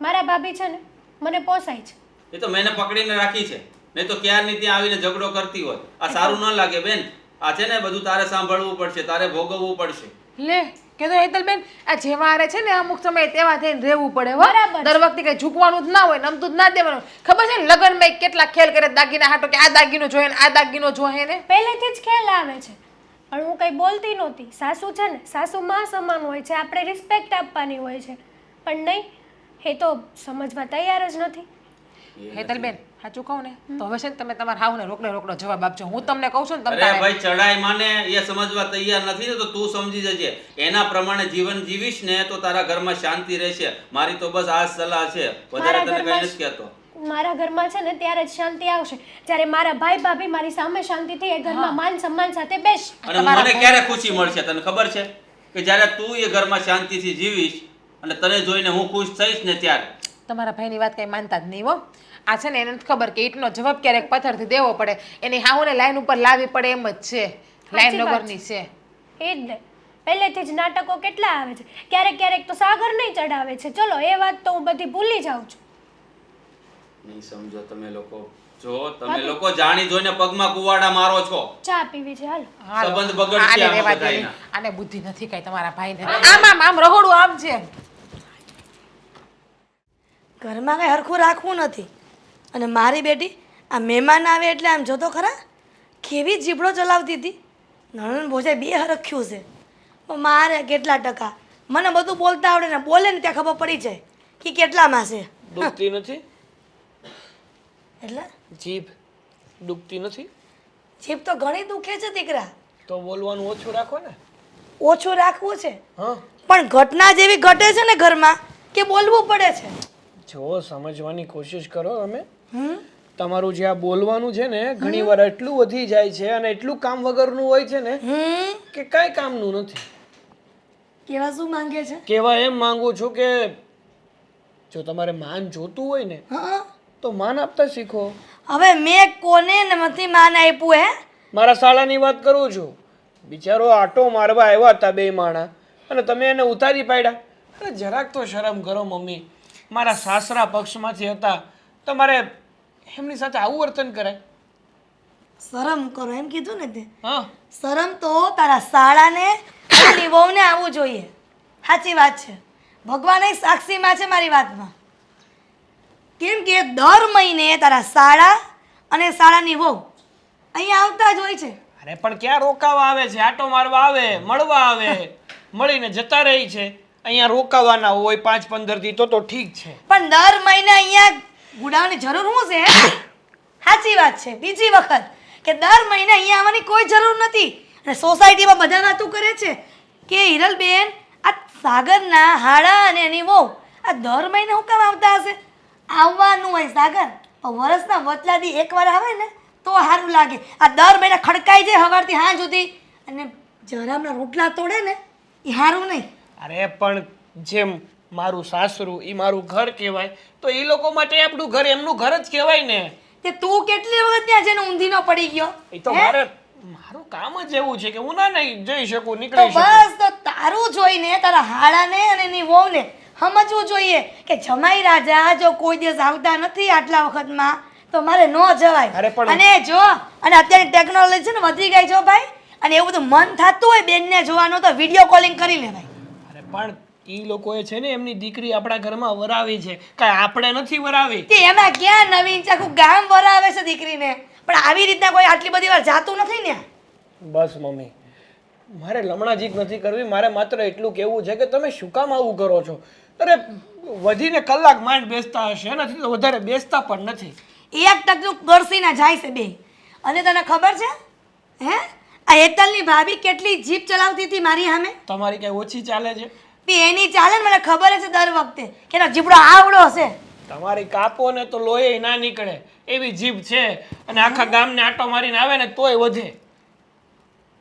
મારા ભાભી છે ને મને પોસાય છે. એ તો મેને પકડીને રાખી છે, નહીં તો ક્યારની ત્યાં આવીને ઝઘડો કરતી હોત. આ સારું ન લાગે બેન. આ છે ને બધું તારે સાંભળવું પડશે, તારે ભોગવવું પડશે. લે કે તો હેતલબેન, આ જેવારે છે ને અમુક સમય તેવા થઈને રહેવું પડે હો. બરાબર છે. દર વખતે કઈ ઝૂકવાનું જ ના હોય, નમતું જ ના દેવાનું. ખબર છે ને લગ્નમાં કેટલા ખેલ કરે દાગીના હાટો, કે આ દાગીનો જોઈએ ને આ દાગીનો જોઈએ ને. પહેલેથી જ ખ્યાલ આવે છે, પણ હું કંઈ બોલતી નહોતી. સાસુ છે ને, સાસુ માં સમાન હોય છે, આપણે રિસ્પેક્ટ આપવાની હોય છે. પણ નહીં, એ તો સમજવા તૈયાર જ નથી. હેતલબેન સાચું કહું ને તો હવે છે ને તમે તમારા હાવને રોકડો જવાબ આપજો. હું તમને કહું છું ને તમે અરે ભાઈ, ચડાઈ માને એ સમજવા તૈયાર નથી ને તો તું સમજી જજે. એના પ્રમાણે જીવન જીવીશ ને તો તારા ઘરમાં શાંતિ રહેશે. મારી તો બસ આ જ સલાહ છે, વધારે તને કઈ નથી કહેતો. મારા ઘરમાં છે ને ત્યારે જ શાંતિ આવશે જ્યારે મારા ભાઈ ભાભી મારી સામે શાંતિથી એ ઘરમાં માન સન્માન સાથે બેસ. અને મને ક્યારે ખુશી મળશે તને ખબર છે? કે જ્યારે તું એ ઘરમાં શાંતિથી જીવીશ અને તને જોઈને હું ખુશ થઈશ ને ત્યારે. તમારા ભાઈની વાત કઈ માનતા જ નહીં હો. આ છે ને એને નથી ખબર કે ઈંટનો જવાબ ક્યારેક પથ્થરથી દેવો પડે. એની હાઉને લાઈન ઉપર લાવવી પડે એમ જ છે. લાઈન વગરની છે. એ જ ને, પહેલેથી જ નાટકો કેટલા આવે છે. ક્યારેક ક્યારેક તો સાગર નહીં ચડાવે છે. ચલો એ વાત તો હું બધી ભૂલી જાઉં છું. નહીં સમજો તમે લોકો. જો તમે લોકો જાણી જોઈને પગમાં કુવાડા મારો છો. ચા પીવી છે હાલ. સંબંધ બગડશે આને આમાં રહેવા દે. બધાયના. આને બુદ્ધિ નથી કઈ તમારા ભાઈને. આમ રહોડું આમ છે. ઘરમાં કંઈ હરખું રાખવું નથી. અને મારી બેટી આ મહેમાન આવે એટલે આમ જોતો ખરા કેવી જીભડો ચલાવતી હતી. નણંદ ભોજાઈ બે હરખ્યું છે. પણ મારે કેટલા ટકા મને બધું બોલતા આવડે ને બોલે ને ત્યાં ખબર પડી જાય કે કેટલામાં છે. દુખતી નથી? એટલે જીભ દુખતી નથી? જીભ તો ઘણી દુખે છે દીકરા. તો બોલવાનું ઓછું રાખો ને. ઓછું રાખવું છે હા, પણ ઘટના જેવી ઘટે છે ને ઘરમાં કે બોલવું પડે છે. જો સમજવાની કોશિશ કરો તમે. તમારું જે આ બોલવાનું છે ને ઘણી વાર એટલું વધી જાય છે અને એટલું કામ વગરનું હોય છે ને કે કાંઈ કામનું નથી. કેવા શું માંગે છે? કેવા એમ માંગુ છું કે જો તમારે માન જોતું હોય ને હા, તો માન આપતા શીખો. હવે મેં કોને નથી માન આપ્યું હે? મારા શાળાની વાત કરું છું. બિચારો આટો મારવા આવ્યા હતા બે માણા અને તમે એને ઉતારી પાડ્યા. અરે જરાક તો શરમ કરો મમ્મી. મારા સાસરા પક્ષમાંથી હતા, તમારે એમની સાથે આવું વર્તન કરાય? શરમ કરો એમ કીધું ને તે. હા, શરમ તો તારા સાળાને અને વહુને આવવું જોઈએ. સાચી વાત છે. ભગવાન સાક્ષીમાં છે મારી વાતમાં. કેમ કે દર મહિને તારા સાળા અને સાળાની વહુ અહીંયા આવતા જ હોય છે. અરે પણ ક્યાં રોકાવા આવે છે? આટો મારવા આવે, મળવા આવે, મળીને જતા રહી છે. અહીંયા રોકાવાના હોય 5-15 દી તો ઠીક છે. પણ દર મહિને અહીંયા ગુડાવવાની જરૂર શું છે? સાચી વાત છે. બીજી વખત કે દર મહિને અહીંયા આવવાની કોઈ જરૂર નથી. અને સોસાયટીમાં બધા વાતું કરે છે કે હિરલબેન આ સાગરના હાડા અને એની વહુ આ દર મહિને શું કામ આવતા હશે? આવવાનું હોય સાગર, પણ વરસના વચલા દી એકવાર આવે ને તો સારું લાગે. આ દર મહિને ખડકાઈ જાય સવારથી સાંજ સુધી અને જરામના રોટલા તોડે ને એ સારું નહીં. અરે પણ જેમ મારું સાસરું એ મારું ઘર કહેવાય તો એ લોકો માટે આપણું ઘર એમનું ઘર જ કહેવાય ને. તે તું કેટલી વખત ત્યાં જઈને ઊંધીનો પડી ગયો? એ તો મારું કામ જ એવું છે કે હું ના નહીં જઈ શકું, તો નીકળી શકું. બસ તો તારું જોઈને તારા હાડાને અને એની વહુને સમજવું જોઈએ કે જમાઈ રાજા જો કોઈ દિવસ આવતા નથી આટલા વખતમાં તો મારે ન જવાય. અરે પણ- અને જો અને અત્યારે ટેકનોલોજી છે ને વધી ગઈ છો ભાઈ, અને એવું બધું મન થતું હોય બેનને જોવાનું તો વિડીયો કોલિંગ કરી લેવાય. અરે પણ એ લોકોએ છે ને એમની દીકરી આપણા ઘરમાં વરાવી છે, કાંઈ આપણે નથી વરાવી. તે એમાં ક્યાં નવીન છે? આખું ગામ વરાવે છે દીકરીને, પણ આવી રીતના કોઈ આટલી બધી વાર જાતું નથી ને. બસ મમ્મી, મારે લમણાજીક નથી કરવી. મારે માત્ર એટલું કહેવું છે કે તમે શું કામ આવું કરો છો? અરે વધીને કલાક માંડ બેસતા હશે એનાથી તો વધારે બેસતા પણ નથી. એક ટકનું ગરસીના જાય છે બે. અને તને ખબર છે હે આ હેતલની ભાભી કેટલી જીપ ચલાવતી હતી મારી સામે. તમારી કઈ ઓછી ચાલે છે? તે એની ચાલે ને મને ખબર છે દર વખતે કે એનો જીબડો આવડો હશે. તમારી કાપો ને તો લોહી ના નીકળે એવી જીભ છે અને આખા ગામને આટો મારીને આવે ને તોય વધે.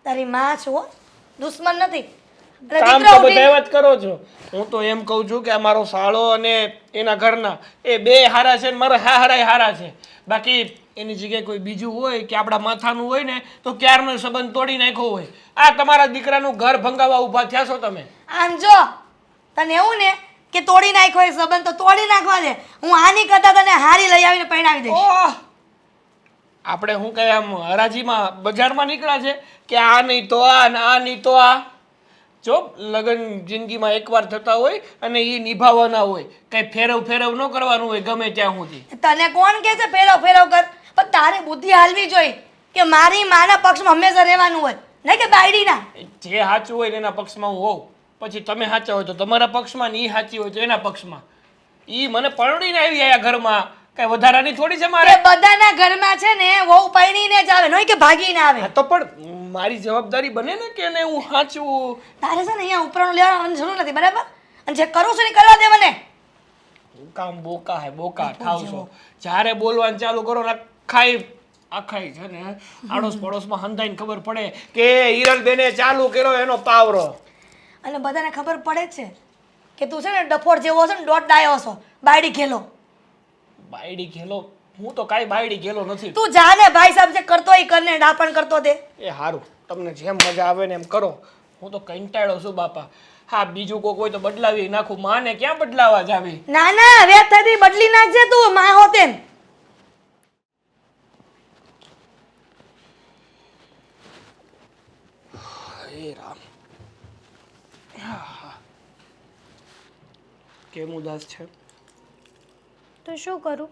તારી માં છો દુશ્મન નથી. અને કામ દીકરો તો ઉઠીને- બધા એવા જ કરો છો. હું તો એમ કહું છું કે અમારો સાળો અને એના ઘરના એ બે હારા છે ને મારા હારાય હારા છે. બાકી એની જગ્યાએ કોઈ બીજું હોય કે આપણા માથાનું હોય ને તો ક્યારનો સંબંધ તોડી નાખ્યો હોય. આ તમારા દીકરાનું ઘર ભંગાવા ઊભા થયા છો તમે. આમ જો તને એવું ને કે તોડી નાખ્યો એ સંબંધ તો તોડી નાખવા દે. હું આની કરતા તને હારી લઈ આવીને પરણાવી દઈશ. ઓહ! આપણે શું કહે આમ હરાજીમાં બજારમાં નીકળ્યા છે કે આ નહીં તો આ ને આ નહીં તો આ. જો લગ્ન જિંદગીમાં એકવાર થતા હોય અને એ નિભાવવાના હોય, કંઈ ફેરવ ફેરવ ન કરવાનું હોય ગમે ત્યાં સુધી. તને કોણ કહે છે ફેરવ ફેરવ કર? પણ તારી બુદ્ધિ હાલવી જોઈએ કે મારી માના પક્ષમાં હંમેશા રહેવાનું હોય નહીં કે બાયડીના. જે સાચું હોય ને એના પક્ષમાં હું હોઉં. પછી તમે સાચા હોય તો તમારા પક્ષમાં ને એ સાચી હોય તો એના પક્ષમાં. એ મને પરણીને આવી આ ઘરમાં કઈ વધારાની થોડી છે મારે. એ બધાના ઘરમાં છે ને વહુ પરણીને જ આવે નહીં કે ભાગીને આવે. હા તો પણ મારી જવાબદારી બને ને કે એને હું સાચું. તારે છે ને અહીંયા ઉપરનું લેવાની જરૂર નથી બરાબર. અને જે કરું છું ને કરવા દે મને. હું કામ બોકા હે બોકા ઠાવ છો. જ્યારે બોલવાનું ચાલુ કરો ને આખાઈ છે ને આડોશ પડોશમાં હંધાઈને ખબર પડે કે હિરલબેને ચાલુ કર્યો એનો પાવરો. અને બધાને ખબર પડે જ છે કે તું છે ને ડફોડ જેવો છે ને દોઢ ડાયો છો બાયડી ખેલો. બાયડી ખેલો? હું તો કાંઈ બાયડી ખેલો નથી. તું જા ને ભાઈ સાહેબ જે કરતો એ કરને ડાપણ કરતો દે. એ સારું, તમને જેમ મજા આવે ને એમ કરો. હું તો કંટાળો છું બાપા. હા બીજું કોઈ હોય તો બદલાવી નાખું. માને ક્યાં બદલાવા જાવી? ના ના હવે થતી બદલી નાખજે તું માં હો તેમ. હે રામ. કેમ ઉદાસ છે? તો શું કરું?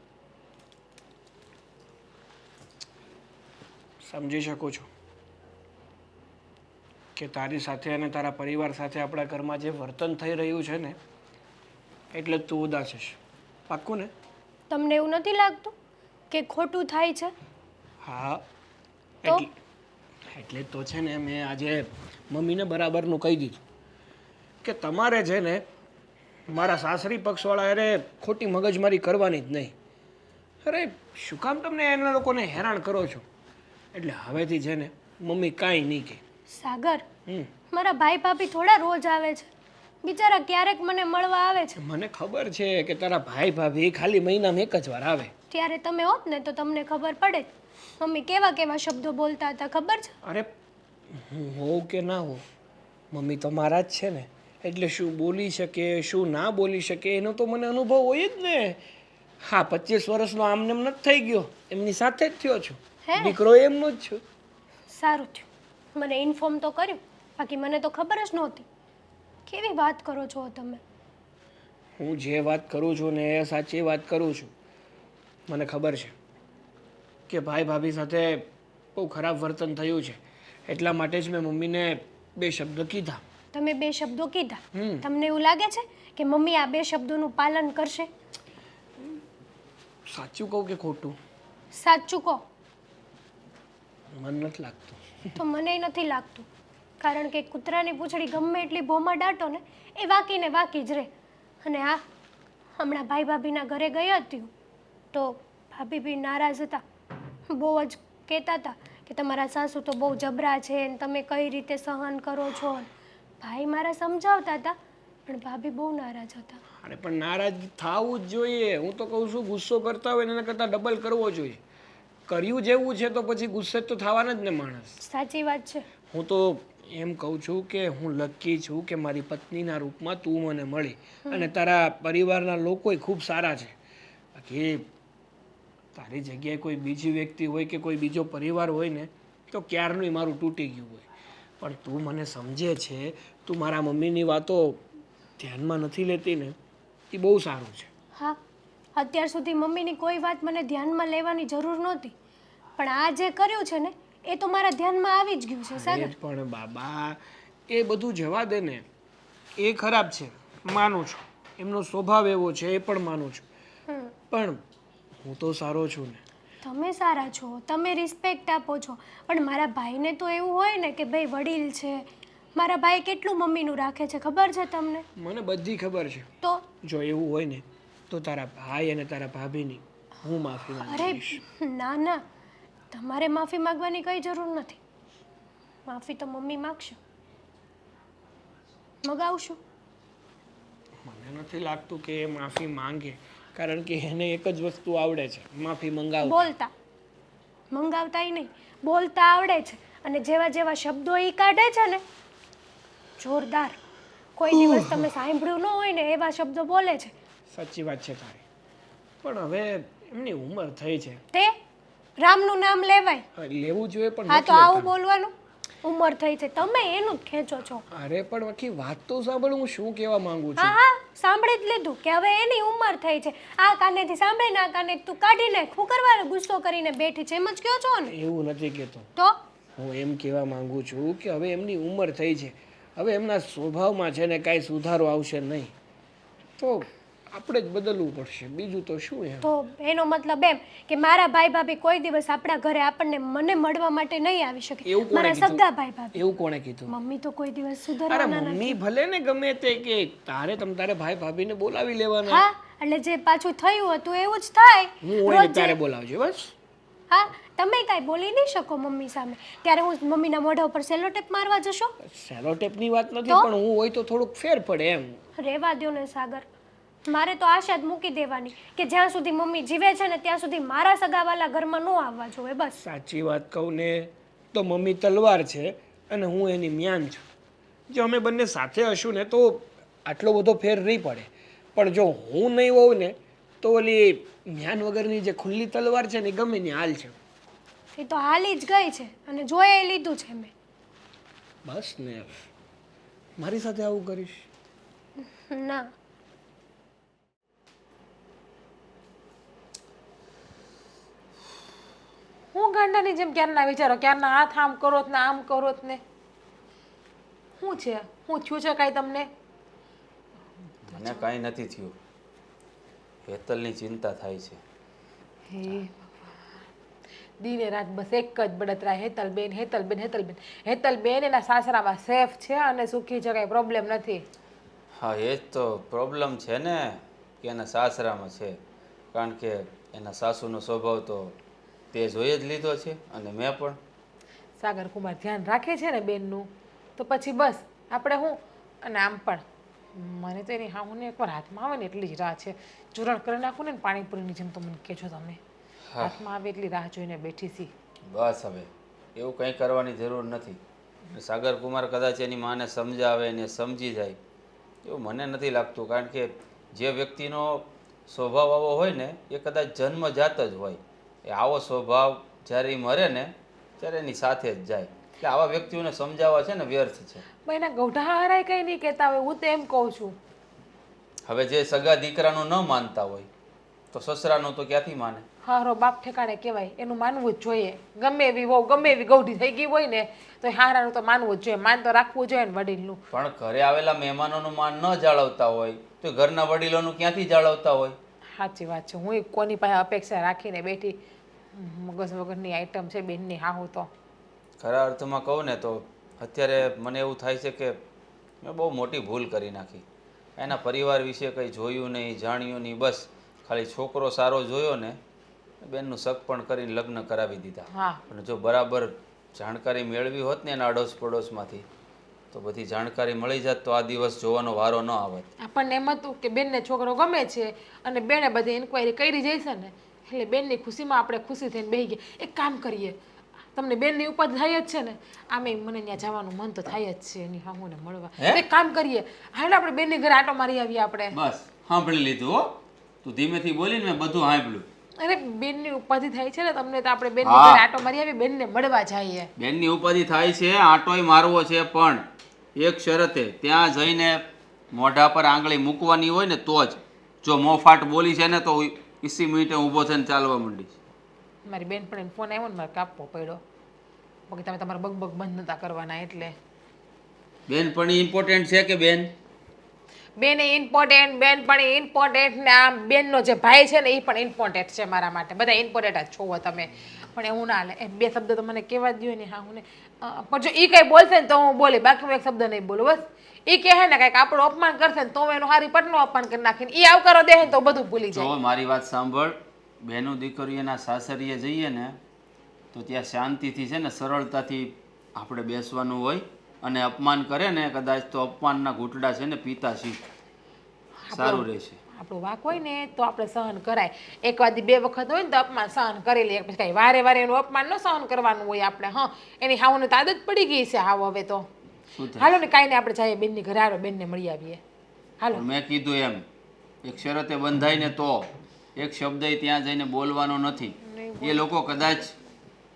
સમજી શકું છું કે તારી સાથે અને તારા પરિવાર સાથે આપણા ઘરમાં જે વર્તન થઈ રહ્યું છે ને એટલે જ તું ઉદાસ છે. પાક્કું ને? તમને એવું નથી લાગતું કે ખોટું થાય છે? હા તો? એટલે જ તો છે ને મેં આજે મમ્મીને બરાબરનું કહી દીધું કે તમારે છે ને મારા સાસરી પક્ષવાળા અરે ખોટી મગજમારી કરવાની જ નહીં. અરે શું કામ તમને એના લોકોને હેરાન કરો છો? એટલે હવેથી છે ને મમ્મી કાંઈ નહીં કહે. સાગર, મારા ભાઈ ભાભી થોડા રોજ આવે છે. બિચારા ક્યારેક મને મળવા આવે છે. મને ખબર છે કે તારા ભાઈ ભાભી ખાલી મહિનામાં એક જ વાર આવે. ત્યારે તમે હોત ને તો તમને ખબર પડે મમ્મી કેવા કેવા શબ્દો બોલતા હતા. ખબર છે? અરે હું હોઉં કે ના હોઉં મમ્મી તો મારા જ છે ને. એટલે શું બોલી શકે શું ના બોલી શકે એનો તો મને અનુભવ હોય જ ને. હા 25 વર્ષનો આમને એમ નથી થઈ ગયો, એમની સાથે જ થયો છું. હે? દીકરો એમનો જ છું. સારું થયું મને ઇન્ફોર્મ તો કર્યું, બાકી મને તો ખબર જ નહોતી. કેવી વાત કરો છો તમે? હું જે વાત કરું છું ને એ સાચી વાત કરું છું. મને ખબર છે કે ભાઈ ભાભી સાથે બહુ ખરાબ વર્તન થયું છે. એટલા માટે જ મેં મમ્મીને 2 શબ્દ કીધા. તમે 2 શબ્દો કીધા. તમને એવું લાગે છે કે મમ્મી આ 2 શબ્દોનું પાલન કરશે? સાચું કહું કે ખોટું? સાચું કહો. મને નથી લાગતું. તો મને નથી લાગતું, કારણ કે કૂતરાની પૂંછડી ગમે એટલી ભોમાં દાટો ને એ વાંકીને વાંકી જ રહે. અને હા હમણાં ભાઈ ભાભીના ઘરે ગઈ હતી તો ભાભી બી નારાજ હતા. બહુ જ કહેતા હતા કે તમારા સાસુ તો બહુ જબરા છે ને તમે કઈ રીતે સહન કરો છો. ભાઈ મારા સમજાવતા હતા પણ ભાભી બહુ નારાજ હતા. અરે પણ નારાજ થવું જ જોઈએ. હું તો કહું છું ગુસ્સો કરતા હોય એના કરતાં ડબલ કરવો જોઈએ. કર્યું જેવું છે તો પછી ગુસ્સે તો થવાના જ ને માણસ. સાચી વાત છે. હું તો એમ કહું છું કે હું લકી છું કે મારી પત્નીના રૂપમાં તું મને મળી અને તારા પરિવારના લોકોય ખૂબ સારા છે. બાકી તારી જગ્યાએ કોઈ બીજી વ્યક્તિ હોય કે કોઈ બીજો પરિવાર હોય ને તો ક્યારનું મારું તૂટી ગયું હોય. પણ તું મને સમજે છે, તું મારા મમ્મીની વાતો ધ્યાનમાં નથી લેતી ને એ બહુ સારું છે. હા અત્યાર સુધી મમ્મીની કોઈ વાત મને ધ્યાનમાં લેવાની જરૂર નહોતી, પણ આ જે કર્યું છે ને એ તો મારા ધ્યાનમાં આવી જ ગયું છે. સાગર પણ બાબા એ બધું જવા દે ને. એ ખરાબ છે માનું છું, એમનો સ્વભાવ એવો છે એ પણ માનું છું હમ. પણ હું તો સારો છું ને. તમે સારા છો, તમે રિસ્પેક્ટ આપો છો, પણ મારા ભાઈને તો એવું હોય ને કે ભાઈ વડીલ છે. મારા ભાઈ કેટલું મમ્મીનું રાખે છે ખબર છે તમને? મને બધી ખબર છે. તો જો એવું હોય ને તો તારા ભાઈ અને તારા ભાભીની હું માફી અરે માંગીશ. ના ના, તમારે માફી માંગવાની કઈ જરૂર નથી. માફી તો મમ્મી માગશે. મગાવશું. મને નથી લાગતું કે એ માફી માંગે, કારણ કે એને એક જ વસ્તુ આવડે છે, માફી મંગાવ. બોલતા મંગાવતાય નહીં, બોલતા આવડે છે. અને જેવા જેવા શબ્દો એ કાઢે છે ને, જોરદાર. કોઈ દિવસ તમે સાંભળ્યું ન હોય ને એવા શબ્દો બોલે છે. સાચી વાત છે તારી, પણ હવે એમની ઉંમર થઈ છે. તે રામનું નામ લેવાય? લેવું જોઈએ પણ હા તો નથી આવું લેતા. બોલવાનું? ઉંમર થઈ છે, તમે એનું જ ખેંચો છો. અરે પણ આખી વાત તો સાંભળ, હું શું કહેવા માંગુ છું. હા હા, સાંભળી જ લીધું કે હવે એની ઉંમર થઈ છે. આ કાનેથી સાંભળીને આ કાને તું કાઢી નાખ. શું કરવાનું? ગુસ્સો કરીને બેઠી છે એમ જ કહો છો ને? એવું નથી કહેતો, તો હું એમ કહેવા માંગુ છું કે હવે એમની ઉંમર થઈ છે, હવે એમના સ્વભાવમાં છે ને કાંઈ સુધારો આવશે નહીં, તો આપણે જ બદલવું પડશે, બીજું તો શું એમ. તો એનો મતલબ એમ કે મારા ભાઈ ભાભી કોઈ દિવસ આપણા ઘરે મને મળવા માટે નહીં આવી શકે? એવું કોણે મારા કીધું? સગા ભાઈ ભાભી. એવું કોણે કીધું? મમ્મી તો કોઈ દિવસ અરે સુધારવાના નથી. મમ્મી ભલે ને ગમે તે કે તારે તારે ભાઈ ભાભીને બોલાવી લેવાના. હા, એટલે જે પાછું થયું હતું એવું જ થાય. હું હોય ને ત્યારે બોલાવજો બસ. હા, તમે કાંઈ બોલી નહીં શકો મમ્મી સામે. ત્યારે હું મમ્મીના મોઢા ઉપર સેલોટેપ મારવા જશો? સેલોટેપની વાત નથી, તો? પણ હું હોય તો થોડુંક ફેર પડે એમ. રહેવા દ્યો ને સાગર. મારે તો આશા જ મૂકી દેવાની કે જ્યાં સુધી મમ્મી જીવે છે ને ત્યાં સુધી મારા સગાવાલા ઘરમાં ન આવવા જોઈએ, બસ. સાચી વાત કહું ને તો મમ્મી તલવાર છે અને હું એની મ્યાન છું. જો અમે બંને સાથે હશું ને તો આટલો બધો ફેર નહીં પડે, પણ જો હું નહીં હોઉં ને તો ઓલી મ્યાન વગરની જે ખુલ્લી તલવાર છે ને એ ગમે ની હાલ છે. એ તો હાલી જ ગઈ છે અને જોઈ લીધું છે મેં. બસ ને હવે મારી સાથે આવું કરીશ? ના. હું ગાંડાની જેમ ક્યારના વિચારો, ક્યારના હાથ આમ કરો ને આમ કરો ને. શું છે? શું થયું છે કાંઈ તમને? મને કાંઈ નથી થયું. હેતલની ચિંતા થાય છે. હે દિને રાત બસ એક જ બળતરા, હેતલબેન હેતલબેન હેતલબેન. હેતલબેન એના સાસરામાં સેફ છે અને સુખી છે, કાંઈ પ્રોબ્લેમ નથી. હા, એ જ તો પ્રોબ્લેમ છે ને કે એના સાસરામાં છે, કારણ કે એના સાસુનો સ્વભાવ તો તે જોઈ જ લીધો છે અને મેં પણ. સાગર કુમાર ધ્યાન રાખે છે ને બેનનું, તો પછી બસ આપણે હું. અને આમ પણ મને તો એની હાહુને એકવાર હાથમાં આવે ને એટલી જ રાહ છે. ચૂરણ કરી નાખું ને પાણીપુરીની જેમ, તો મને કહેજો તમે. હાથમાં આવે એટલી રાહ જોઈને બેઠી છી. બસ હવે એવું કંઈ કરવાની જરૂર નથી. સાગર કુમાર કદાચ એની માને સમજાવે ને સમજી જાય એવું મને નથી લાગતું, કારણ કે જે વ્યક્તિનો સ્વભાવ આવો હોય ને એ કદાચ જન્મજાત જ હોય. એ આવો સ્વભાવ જ્યારે એ મરે ને ત્યારે એની સાથે જ જાય. એટલે આવા વ્યક્તિઓને સમજાવવા છે ને વ્યર્થ છે. પણ એના ગૌઢા હારાય કંઈ નહીં કહેતા હોય, હું તો એમ કહું છું. હવે જે સગા દીકરાનું ન માનતા હોય તો સસરાનું તો ક્યાંથી માને? હારો બાપ ઠેકાણે કહેવાય, એનું માનવું જ જોઈએ. ગમે એવી વહુ ગમે એવી ગૌઢી થઈ ગઈ હોય ને તો એ હારાનું તો માનવું જ જોઈએ. માન તો રાખવું જોઈએ ને વડીલનું. પણ ઘરે આવેલા મહેમાનોનું માન ન જાળવતા હોય તો ઘરના વડીલોનું ક્યાંથી જાળવતા હોય? સાચી વાત છે. હું કોની પાસે અપેક્ષા રાખીને બેઠી? મગજ વગરની આઈટમ છે બેનની હાહુ તો. ખરા અર્થમાં કહું ને તો અત્યારે મને એવું થાય છે કે મેં બહુ મોટી ભૂલ કરી નાખી. એના પરિવાર વિશે કંઈ જોયું નહીં, જાણ્યું નહીં, બસ ખાલી છોકરો સારો જોયો ને બેનનું શક પણ કરીને લગ્ન કરાવી દીધા. હા, અને જો બરાબર જાણકારી મેળવી હોત ને એના અડોશ પડોશમાંથી તો બધી જાણકારી મળી જાત તો આ દિવસ જોવાનો વારો ન આવત. આપણને એમ હતું કે બેનને છોકરો ગમે છે અને બેને બધી ઇન્ક્વાયરી કરી જઈશે ને એટલે બેનની ખુશીમાં આપણે ખુશી થઈને બેસી ગયા. એક કામ કરીએ, તમને બેનની ઉપાધિ થાય જ છે ને, આમે મને ત્યાં જવાનું મન તો થાય જ છે એની હાહુને મળવા. એક કામ કરીએ, હાલો આપણે બેનની ઘરે આટો મારી આવીએ આપણે. બસ સાંભળી લીધું હો, તું ધીમેથી બોલીને મેં બધું સાંભળ્યું. અરે બેનની ઉપાધિ થાય છે ને તમને, તો આપણે બેનની ઘરે આટો મારી આવીએ, બેનને મળવા જઈએ. બેનની ઉપાધિ થાય છે, આટોય મારવો છે, પણ એક શરતે, ત્યાં જઈને મોઢા પર આંગળી મૂકવાની હોય ને તો જ. જો મોફાટ બોલી છે ને તો 20 મિનિટે ઊભો થઈને ચાલવા માંડીશ. મારી બેન પણ ફોન આવ્યો ને મારે કાપવો પડ્યો, બાકી તમે તમારા બગ બંધ નતા કરવાના એટલે. બેન પણ ઇમ્પોર્ટન્ટ છે કે બેન? બેન એ ઇમ્પોર્ટન્ટ, બેન પણ એ ઇમ્પોર્ટન્ટ, ને આ બેનનો જે ભાઈ છે ને એ પણ ઇમ્પોર્ટન્ટ છે મારા માટે. બધા ઇમ્પોર્ટન્ટ જ છો તમે. પણ એવું ના હાલે. એ બે શબ્દ તો મને કહેવા જ દો ને. હા હું ને પણ જો એ કંઈ બોલશે ને તો હું બોલી, બાકી હું એક શબ્દ નહીં બોલું બસ. એ કહે ને કંઈક આપણું અપમાન કરશે ને તો હું એનું હારી પટનું અપમાન કરી નાખીને એ આવકારો દે ને તો બધું ભૂલી જાય. જો મારી વાત સાંભળ, બહેનો દીકરીઓના સાસરીએ જઈએ ને તો ત્યાં શાંતિથી છે ને સરળતાથી આપણે બેસવાનું હોય, અને અપમાન કરે ને કદાચ તો અપમાનના ઘૂંટડા છે ને પીતા શીખ, સારું રહેશે. આપણો વાંક હોય ને તો આપણે સહન કરાય. એક વાર બે વખત હોય ને તો અપમાન સહન કરી લઈએ. પછી કાંઈ વારે વારે એનું અપમાન ન સહન કરવાનું હોય આપણે. હા એની હાવને તો આદત પડી ગઈ છે હાવ હવે તો. શું થાય? હાલો ને કાંઈ નહીં, આપણે જઈએ બેનની ઘરે. હાલો બેનને મળી આવીએ. હાલો. પણ મેં કીધું એમ, એક શરતે બંધાય ને તો એક શબ્દ ત્યાં જઈને બોલવાનો નથી. એ લોકો કદાચ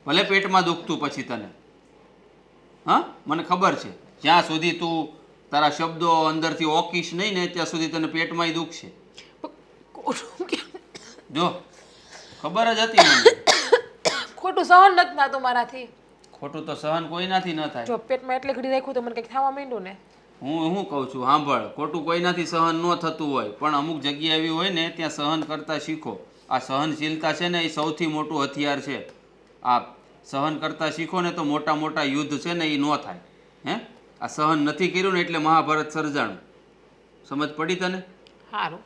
ભલે પેટમાં દુખતું પછી તને, હા મને ખબર છે, જ્યાં સુધી તું તારા શબ્દો અંદરથી ઓકીશ નહીં ને ત્યાં સુધી તને પેટમાંય દુખશે. જો ખબર જ હતી મને. ખોટું સહન નથી થતું મારાથી. ખોટું તો સહન કોઈનાથી ન થાય. જો પેટમાં એટલે ઘડી રાખ્યું તો મને કંઈક થવા માંડ્યું ને. હું કહું છું સાંભળ, ખોટું કોઈનાથી સહન ન થતું હોય, પણ અમુક જગ્યા એવી હોય ને ત્યાં સહન કરતા શીખો. આ સહનશીલતા છે ને એ સૌથી મોટું હથિયાર છે. આ સહન કરતા શીખો ને તો મોટા મોટા યુદ્ધ છે ને એ ન થાય. હે આ સહન નથી કર્યું ને એટલે મહાભારત સર્જાણું. સમજ પડી તને? સારું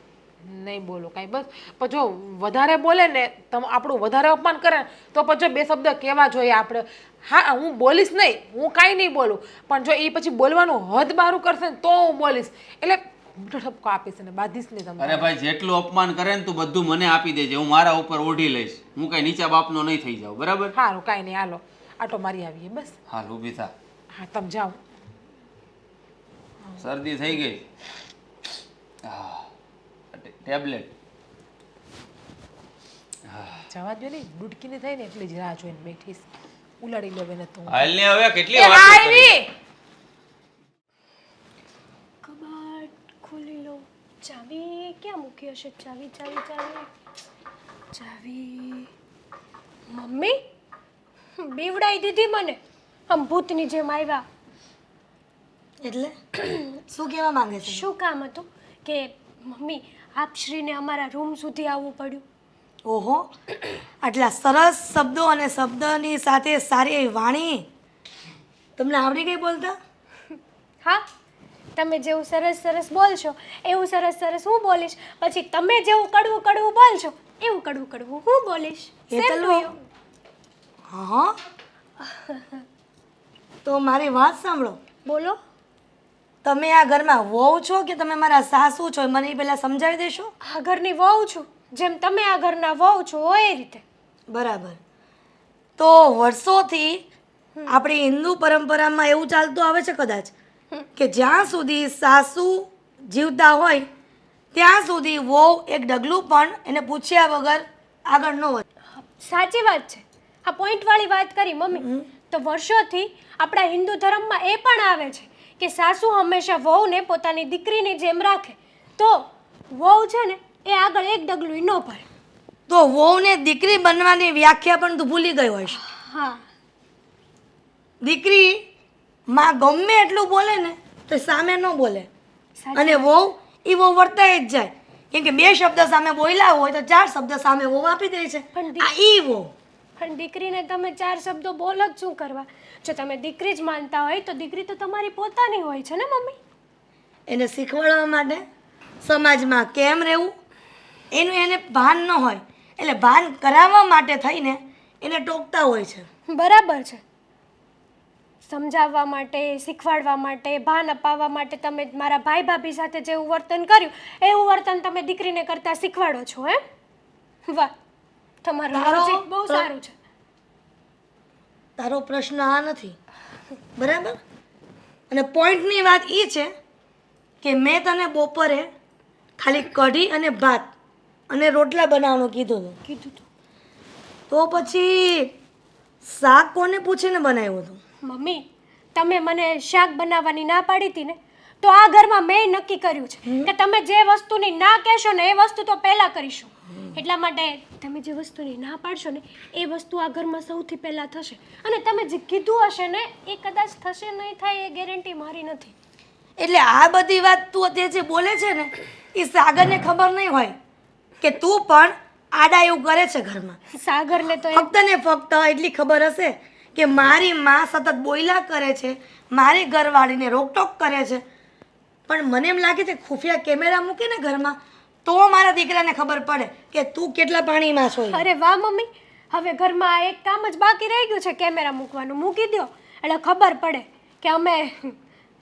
નહીં બોલો કાંઈ બસ. પણ જો વધારે બોલે ને તમે આપણું વધારે અપમાન કરે ને તો પછી જો બે શબ્દ કહેવા જોઈએ આપણે. હા હું બોલીશ નહીં, હું કાંઈ નહીં બોલું, પણ જો એ પછી બોલવાનું હદ બારું કરશે ને તો હું બોલીશ. એટલે મોટો ઠપકો આપીશ ને બાંધીશ નહીં તમને. અરે ભાઈ, જેટલું અપમાન કરે ને તું બધું મને આપી દેજે, હું મારા ઉપર ઓઢી લઈશ. હું કઈ નીચા બાપનો નહીં થઈ જાઉં, બરાબર? સારું કાંઈ નહીં, હાલો આટો મારી આવીએ બસ. હાલ ઊભી થા. હા તમે જાઓ. શરદી થઈ ગઈ. ટેબ્લેટ જવા દો ને, ડૂડકીની થઈ ને એટલે જ રાહ જોઈને બેઠીશ. ઉલાડી લેવે ને તો હાલ ને હવે કેટલી એ વાતો કરી. આવી કબાટ ખોલી લો. ચાવી ક્યાં મૂકી હશે? ચાવી ચાવી ચાવી ચાવી. મમ્મી બીવડાઈ દીધી મને, આમ ભૂતની જેમ આવ્યા. એટલે શું કહેવા માંગે છે? શું કામ હતું કે મમ્મી આપશ્રીને અમારા રૂમ સુધી આવવું પડ્યું? ઓહો, આટલા સરસ શબ્દો અને શબ્દની સાથે સારી એવી વાણી તમને આવડી ગઈ બોલતા? હા, તમે જેવું સરસ સરસ બોલશો એવું સરસ સરસ હું બોલીશ. પછી તમે જેવું કડવું કડવું બોલશો એવું કડવું કડવું હું બોલીશ. એ Same તો to you. હા, તો મારી વાત સાંભળો. બોલો. તમે આ ઘરમાં વહુ છો કે તમે મારા સાસુ છો? મને એ પહેલાં સમજાવી દેશો. આ ઘરની વહુ છું, જેમ તમે આ ઘરના વહુ છો એ રીતે. બરાબર. તો વર્ષોથી આપણી હિન્દુ પરંપરામાં એવું ચાલતું આવે છે કદાચ કે જ્યાં સુધી સાસુ જીવતા હોય ત્યાં સુધી વહુ એક ડગલું પણ એને પૂછ્યા વગર આગળ ન વધે. સાચી વાત છે. આ પોઈન્ટવાળી વાત કરી મમ્મી. તો વર્ષોથી આપણા હિન્દુ ધર્મમાં એ પણ આવે છે કે સાસુ હંમેશા વહુને પોતાની દીકરીની જેમ રાખે. તો વહુ છે ને એ આગળ એક ડગલું ન ભરે. તો વહુને દીકરી બનવાની વ્યાખ્યા પણ તું ભૂલી ગઈ હોઈશ. હા, દીકરી માં ગમે એટલું બોલે ને તો સામે ન બોલે, અને વહુ એ વહુ વર્તાય જ જાય. કેમ કે બે શબ્દ સામે બોલ્યા હોય તો ચાર શબ્દ સામે વહુ આપી દે છે. પણ આ ઈ વહુ. પણ દીકરીને તમે ચાર શબ્દો બોલો જ શું કરવા? જો તમે દીકરી જ માનતા હોય તો દીકરી તો તમારી પોતાની હોય છે ને મમ્મી. એને શીખવાડવા માટે સમાજમાં કેમ રહેવું એનું એને ભાન ન હોય, એટલે ભાન કરાવવા માટે થઈને એને ટોકતા હોય છે. બરાબર છે. સમજાવવા માટે, શીખવાડવા માટે, ભાન અપાવવા માટે તમે મારા ભાઈ ભાભી સાથે જેવું વર્તન કર્યું એવું વર્તન તમે દીકરીને કરતા શીખવાડો છો એમ? વાહ, તમારું લોજિક બહુ સારું છે. તારો પ્રશ્ન આ નથી, બરાબર? અને પોઈન્ટની વાત એ છે કે મેં તને બપોરે ખાલી કઢી અને ભાત અને રોટલા બનાવવાનું કીધું હતું. કીધું તું તો પછી શાક કોને પૂછીને બનાવ્યું હતું? મમ્મી, તમે મને શાક બનાવવાની ના પાડી હતી ને, તો આ ઘરમાં મેં નક્કી કર્યું છે કે તમે જે વસ્તુની ના કહેશો ને એ વસ્તુ તો પહેલાં કરીશું. એટલા માટે તમે જે વસ્તુની ના પાડશો ને એ વસ્તુ આ ઘરમાં સૌથી પહેલાં થશે. અને તમે જે કીધું હશે ને એ કદાચ થશે નહીં થાય એ ગેરંટી મારી નથી. એટલે આ બધી વાત તું અત્યારે જે બોલે છે ને એ સાગરને ખબર નહીં હોય કે તું પણ આડા એવું કરે છે ઘરમાં. સાગરને તો ફક્ત ને ફક્ત એટલી ખબર હશે કે મારી માં સતત બોયલા કરે છે, મારી ઘરવાળીને રોકટોક કરે છે. પણ મને એમ લાગે છે ખુફિયા કેમેરા મૂકે ને ઘરમાં તો મારા દીકરાને ખબર પડે કે તું કેટલા પાણીમાં છો. અરે વાહ મમ્મી, હવે ઘરમાં આ એક કામ જ બાકી રહી ગયું છે, કેમેરા મૂકવાનું. મૂકી દો એટલે ખબર પડે કે અમે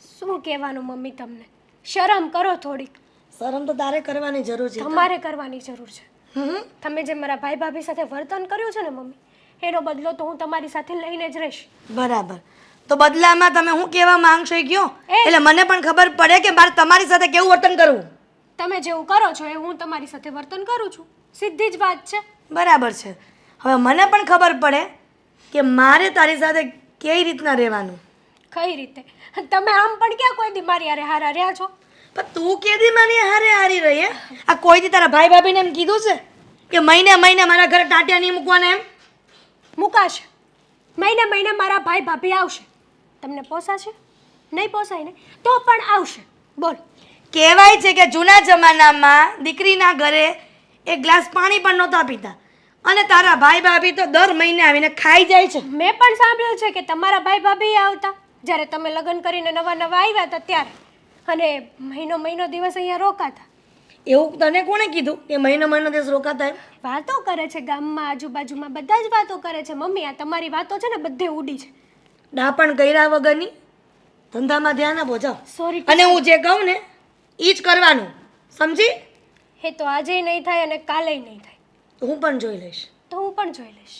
શું કહેવાનું. મમ્મી તમને શરમ કરો થોડીક. શરમ તો તારે કરવાની જરૂર છે. તમારે કરવાની જરૂર છે. હમ તમે જે મારા ભાઈ ભાભી સાથે વર્તન કર્યું છે ને મમ્મી, એનો બદલો તો હું તમારી સાથે લઈને જ રહીશ. બરાબર. તો બદલામાં તમે હું કહેવા માંગશો એ કયો, એ. એટલે મને પણ ખબર પડે કે મારે તમારી સાથે કેવું વર્તન કરવું. તમે જેવું કરો છો એ હું તમારી સાથે વર્તન કરું છું. સીધી જ વાત છે. બરાબર છે. હવે મને પણ ખબર પડે કે મારે તારી સાથે કઈ રીતના રહેવાનું. કઈ રીતે? તમે આમ પણ ક્યાં કોઈ દી મારી હારે હારા રહ્યા છો? પણ તું કેદી મારી હારે હારી રહી હે? આ કોઈ દી તારા ભાઈ ભાભીને એમ કીધું છે કે મહિને મહિને મારા ઘરે ટાટિયા નહીં મૂકવાના એમ? મુકાશે. મહિને મહિને મારા ભાઈ ભાભી આવશે. તમને પોસાશે? નહીં પોસાય ને તો પણ આવશે. બોલ. કહેવાય છે કે જૂના જમાનામાં દીકરીના ઘરે એક ગ્લાસ પાણી પણ નહોતા પીતા અને તારા ભાઈ ભાભી તો દર મહિને આવીને ખાઈ જાય છે. મેં પણ સાંભળ્યું છે કે તમારા ભાઈ ભાભી આવતા જ્યારે તમે લગ્ન કરીને નવા નવા આવ્યા હતા ત્યારે, અને મહિનો દિવસ અહીંયા રોકાતા. એવું તને કોણે કીધું કે મહિનો દિવસ રોકાતા એમ? વાતો કરે છે ગામમાં, આજુબાજુમાં બધા જ વાતો કરે છે. મમ્મી આ તમારી વાતો છે ને બધે ઉડી છે. ડાપણ કર્યા વગરની ધંધામાં ધ્યાન આપો જાઓ. સોરી. અને હું જે કહું ને એ જ કરવાનું, સમજી? એ તો આજે નહીં થાય અને કાલે નહીં થાય. તો હું પણ જોઈ લઈશ. તો હું પણ જોઈ લઈશ.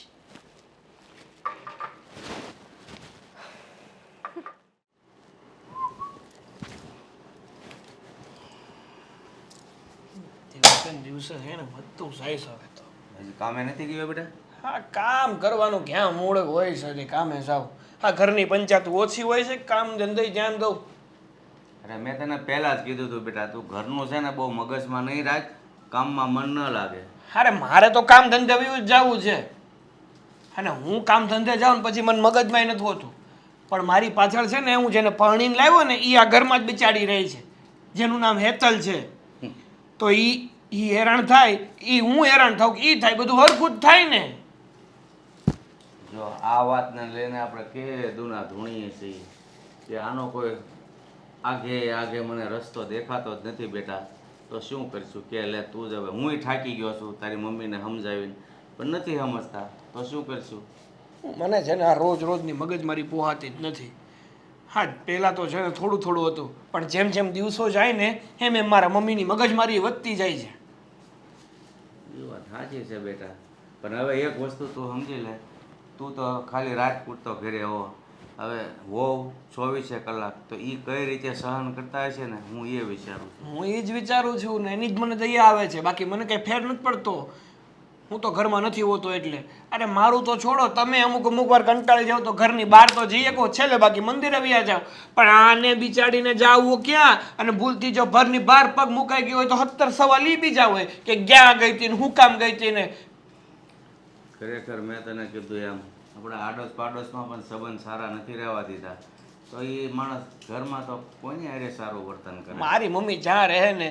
દિવસે ને દિવસે છે ને બધું જાય છે હવે તો. હજી કામે નથી ગયો બેટા? હા, કામ કરવાનું ક્યાં મૂળ હોય છે હજી કામે જાવ. આ ઘરની પંચાયત ઓછી હોય છે, કામ ધંધે ધ્યાન દઉં. અરે મેં તને પહેલાં જ કીધું હતું બેટા, તું ઘરનું છે ને બહુ મગજમાં નહીં રાખ, કામમાં મન ન લાગે. અરે મારે તો કામ ધંધે વયું જ જવું છે, અને હું કામ ધંધે જાઉં ને પછી મને મગજમાં નથી હોતું. પણ મારી પાછળ છે ને હું જેને પરણીને લાવ્યો ને એ આ ઘરમાં જ બિચારી રહી છે, જેનું નામ હેતલ છે. તો ઈ હેરાન થાય, ઈ હું હેરાન થાઉં કે ઈ થાય, બધું હરખું જ થાય ને. જો આ વાતને લઈને આપણે કે દુના ધૂણીએ છીએ કે આનો કોઈ આગે મને રસ્તો દેખાતો જ નથી બેટા, તો શું કરીશું કે લે તું જ હવે. હું થાકી ગયો છું તારી મમ્મીને સમજાવીને, પણ નથી સમજતા, તો શું કરીશું? મને છે ને આ રોજની મગજમારી પોહાતી જ નથી. હા, પહેલાં તો છે ને થોડું હતું, પણ જેમ જેમ દિવસો જાય ને એમ એમ મારા મમ્મીની મગજમારી વધતી જાય છે. એ વાત સાચી છે બેટા, પણ હવે એક વસ્તુ તું સમજી લે, તું તો ખાલી રાત પૂરતો ઘરે હો, હવે હોવ 24 કલાક, તો એ કઈ રીતે સહન કરતા હશે ને હું એ વિચારું છું. હું એ જ વિચારું છું ને એની જ મને દયા આવે છે, બાકી મને કંઈ ફેર નથી પડતો. હું તો ઘરમાં નથી હોતો એટલે. અરે મારું તો છોડો, તમે અમુક વાર કંટાળી જાઓ તો ઘરની બહાર તો જઈએ કહો છેલ્લે, બાકી મંદિરે વ્યા જાઓ. પણ આને બિચારીને જાવું ક્યાં? અને ભૂલથી જો ઘરની બહાર પગ મુકાઈ ગયો હોય તો 70 સવાલ ઈ બીજા હોય કે ક્યાં ગઈ હતી ને હું કામ ગઈ હતી ને. ખરેખર મેં તને કીધું એમ, આપણા આડોશ પાડોશમાં પણ સંબંધ સારા નથી રહેવા દીધા, તો એ માણસ ઘરમાં તો કોની હારે સારું વર્તન કરે. મારી મમ્મી જ્યાં રહે ને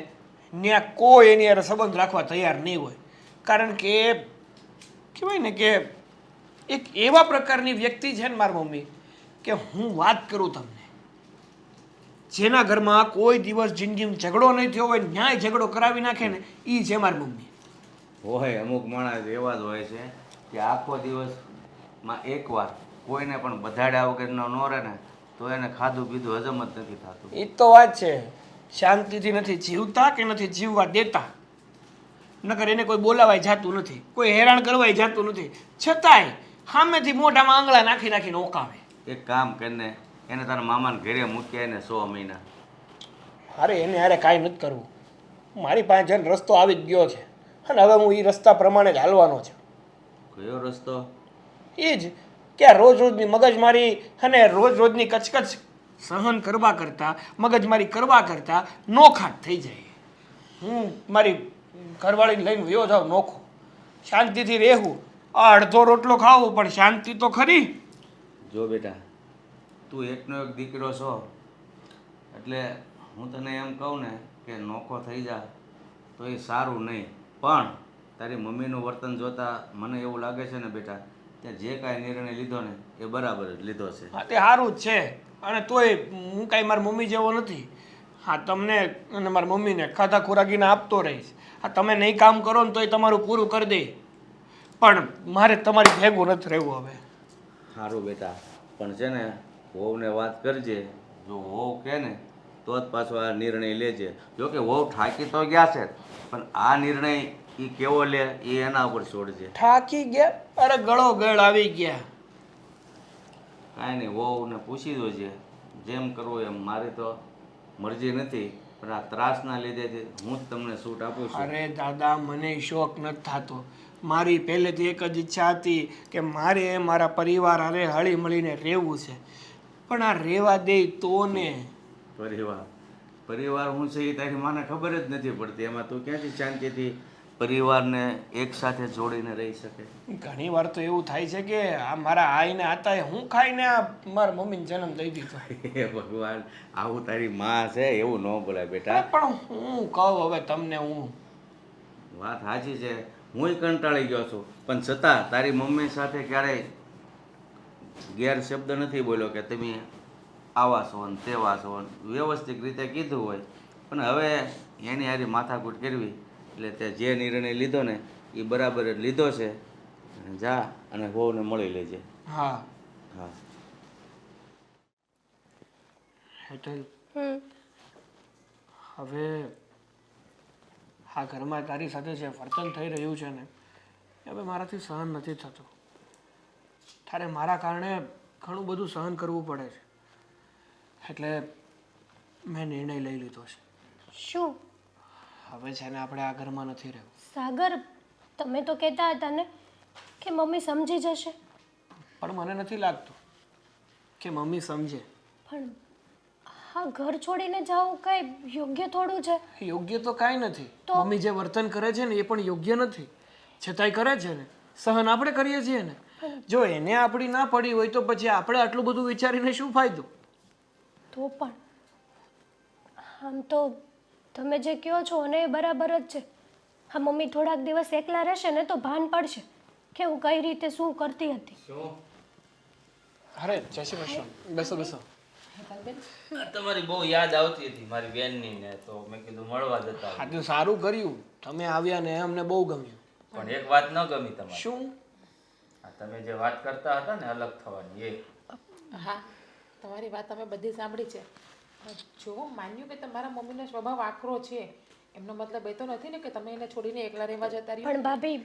ત્યાં કોઈ એની હારે સંબંધ રાખવા તૈયાર નહીં હોય, કારણ કે કહેવાય ને કે એક એવા પ્રકારની વ્યક્તિ છે ને મારી મમ્મી, કે હું વાત કરું તમને, જેના ઘરમાં કોઈ દિવસ જિંદગીમાં ઝઘડો નહીં થયો હોય, ન્યાય ઝઘડો કરાવી નાખે ને એ છે મારી મમ્મી. હોય અમુક માણસ એવા જ હોય છે કે આખો દિવસમાં એકવાર કોઈને પણ બધાડ્યા વગરનો ન રહે ને તો એને ખાધું પીધું હજમ જ નથી થતું. એ તો વાત છે, શાંતિથી નથી જીવતા કે નથી જીવવા દેતા. નકર એને કોઈ બોલાવાય જાતું નથી, કોઈ હેરાન કરવાય જાતું નથી, છતાંય સામેથી મોઢામાં આંગળા નાખીને ઓકાવે. એક કામ કરીને એને તારા મામાને ઘરે મૂક્યા એને 100 મહિના. અરે એને હારે કાંઈ નથી કરવું, મારી પાસે જઈને રસ્તો આવી જ ગયો છે અને હવે હું એ રસ્તા પ્રમાણે જ હાલવાનો છે. કયો રસ્તો? એ જ કે આ રોજની મગજમારી અને રોજની કચકચ સહન કરવા કરતાં, મગજમારી કરવા કરતાં નોખાટ થઈ જાય. હું મારી ઘરવાળીને લઈને વયો જાઉં નોખો, શાંતિથી રહેવું, આ અડધો રોટલો ખાવું પણ શાંતિ તો ખરી. જો બેટા, તું એકનો એક દીકરો છો એટલે હું તને એમ કહું ને કે નોખો થઈ જા તો એ સારું નહીં, પણ તારી મમ્મીનું વર્તન જોતાં મને એવું લાગે છે ને બેટા તે જે કાંઈ નિર્ણય લીધો ને એ બરાબર જ લીધો છે. હા તે સારું જ છે. અને તોય હું કાંઈ મારી મમ્મી જેવો નથી. હા તમને અને મારી મમ્મીને ખાધા ખોરાકીને આપતો રહીશ. હા તમે નહીં કામ કરો ને તોય તમારું પૂરું કરી દે, પણ મારે તમારી ભેગું નથી રહેવું હવે. સારું બેટા, પણ છે ને વહુને વાત કરજે, જો વહુ કહે ને તો જ પાછો આ નિર્ણય લેજે. જો કે વહુ થાકી તો ગયા છે, પણ આ નિર્ણય એ કેવો લે એ એના ઉપર છોડજે. થાકી ગયા? અરે ગળો ગળ આવી ગયા. કાંઈ નહીં, વહુને પૂછી જોજે જેમ કરવું એમ. મારી તો મરજી નથી, પણ આ ત્રાસના લીધે હું જ તમને છૂટ આપું છું. અરે દાદા મને શોખ નથી થતો. મારી પહેલેથી એક જ ઈચ્છા હતી કે મારે મારા પરિવાર હારે હળી મળીને રહેવું છે, પણ આ રહેવા દે તો ને. પરિવાર શું છે એ તારી માને ખબર જ નથી પડતી. એમાં તું ક્યાંથી શાંતિથી પરિવારને એક સાથે જોડીને રહી શકે? ઘણી વાર તો એવું થાય છે કે આ મારા આઈને આતા હું ખાઈને આ મારા મમ્મીને જન્મ દઈ દીધો. હે ભગવાન, આવું તારી માં છે એવું ન બોલાય બેટા. પણ હું કહું હવે તમને, હું વાત સાચી છે, હુંય કંટાળી ગયો છું, પણ છતાં તારી મમ્મી સાથે ક્યારેય ગેરશબ્દ નથી બોલ્યો કે તમે આવા છો ને તેવા છો ને. વ્યવસ્થિત રીતે કીધું હોય, પણ હવે એની હારી માથાકૂટ કરવી એટલે તે જે નિર્ણય લીધો ને એ બરાબર જ લીધો છે. જા અને વહુને મળી લેજે. હા હા. હેતલ, હવે આ ઘરમાં તારી સાથે જે વર્તન થઈ રહ્યું છે ને એ હવે મારાથી સહન નથી થતું. તારે મારા કારણે ઘણું બધું સહન કરવું પડે છે, એટલે મેં નિર્ણય લઈ લીધો છે. શું? હવે છે ને આપણે આ ઘરમાં નથી રહેવું. સાગર, તમે તો કહેતા હતા ને કે મમ્મી સમજી જશે. પણ મને નથી લાગતું કે મમ્મી સમજે. પણ હા, ઘર છોડીને જાવું કાંઈ યોગ્ય થોડું છે. યોગ્ય તો કાંઈ નથી. મમ્મી જે વર્તન કરે છે ને એ પણ યોગ્ય નથી, છતાંય કરે છે ને. સહન આપણે કરીએ છીએ ને. જો એને આપણી ના પડી હોય તો પછી આપણે આટલું બધું વિચારીને શું ફાયદો? તો પણ આમ તો તમે જે કહો છો ને એ બરાબર જ છે. હા, મમ્મી થોડાક દિવસ એકલા રહેશે ને તો ભાન પડશે કે હું કઈ રીતે શું કરતી હતી. અરે જય શ્રી કૃષ્ણ. બેસો બેસો. તમારી બહુ યાદ આવતી હતી મારી બેનની ને, તો મેં કીધું મળવા જતા. હા તો સારું કર્યું તમે આવ્યા ને, અમને બહુ ગમ્યું. પણ એક વાત ન ગમી તમારી. શું? તમે જે વાત કરતા હતા ને અલગ થવાની એ. હા, તમારી વાત અમે બધી સાંભળી છે. જો માન્યું કે તમારા મમ્મીનો સ્વભાવ આકરો છે, એમનો મતલબ એ તો નથી ને કે તમે એને છોડીને એકલા રહેવા જતા રહ્યો. પણ ભાભી,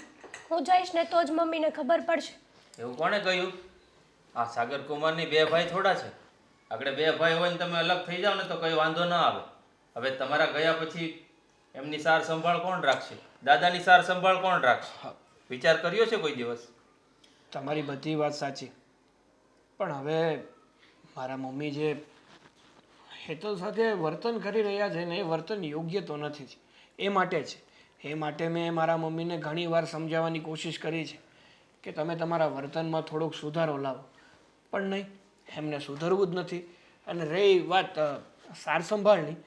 હું જઈશ ને તો જ મમ્મીને ખબર પડશે. એવું કોણે કહ્યું? આ સાગર કુમારની બે ભાઈ થોડા છે. આગળ બે ભાઈ હોય ને તમે અલગ થઈ જાઓ ને તો કઈ વાંધો ન આવે. હવે તમારા ગયા પછી એમની સાર સંભાળ કોણ રાખશે? દાદાની સાર સંભાળ કોણ રાખશે? વિચાર કર્યો છે કોઈ દિવસ? તમારી બધી વાત સાચી, પણ હવે મારા મમ્મી જે હેતલ સાથે વર્તન કરી રહ્યા છે ને એ વર્તન યોગ્ય તો નથી જ. એ માટે મેં મારા મમ્મીને ઘણી વાર સમજાવવાની કોશિશ કરી છે કે તમે તમારા વર્તનમાં થોડોક સુધારો લાવો, પણ નહીં, એમને સુધરવું જ નથી. અને રહી વાત સાર સંભાળની,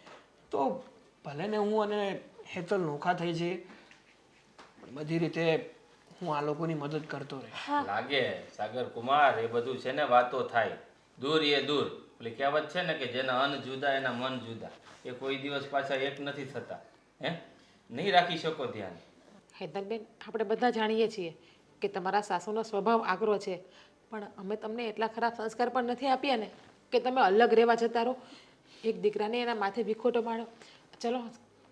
તો ભલે ને હું અને હેતલ નોખા થઈ જઈએ, પણ બધી રીતે હું આ લોકોની મદદ કરતો રહીશ. લાગે સાગર કુમાર, એ બધું છે ને વાતો થાય, દૂર એ દૂર. પેલી કહેવત છે ને કે જેના અન્ન જુદા એના મન જુદા. એ કોઈ દિવસ પાછા એક નથી થતા. હે, નહીં રાખી શકો ધ્યાન. હેતલબેન, આપણે બધા જાણીએ છીએ કે તમારા સાસુનો સ્વભાવ આકરો છે, પણ અમે તમને એટલા ખરાબ સંસ્કાર પણ નથી આપ્યા ને કે તમે અલગ રહેવા જતા રહો, એક દીકરાને એના માથે વિખોટો માળો. ચલો,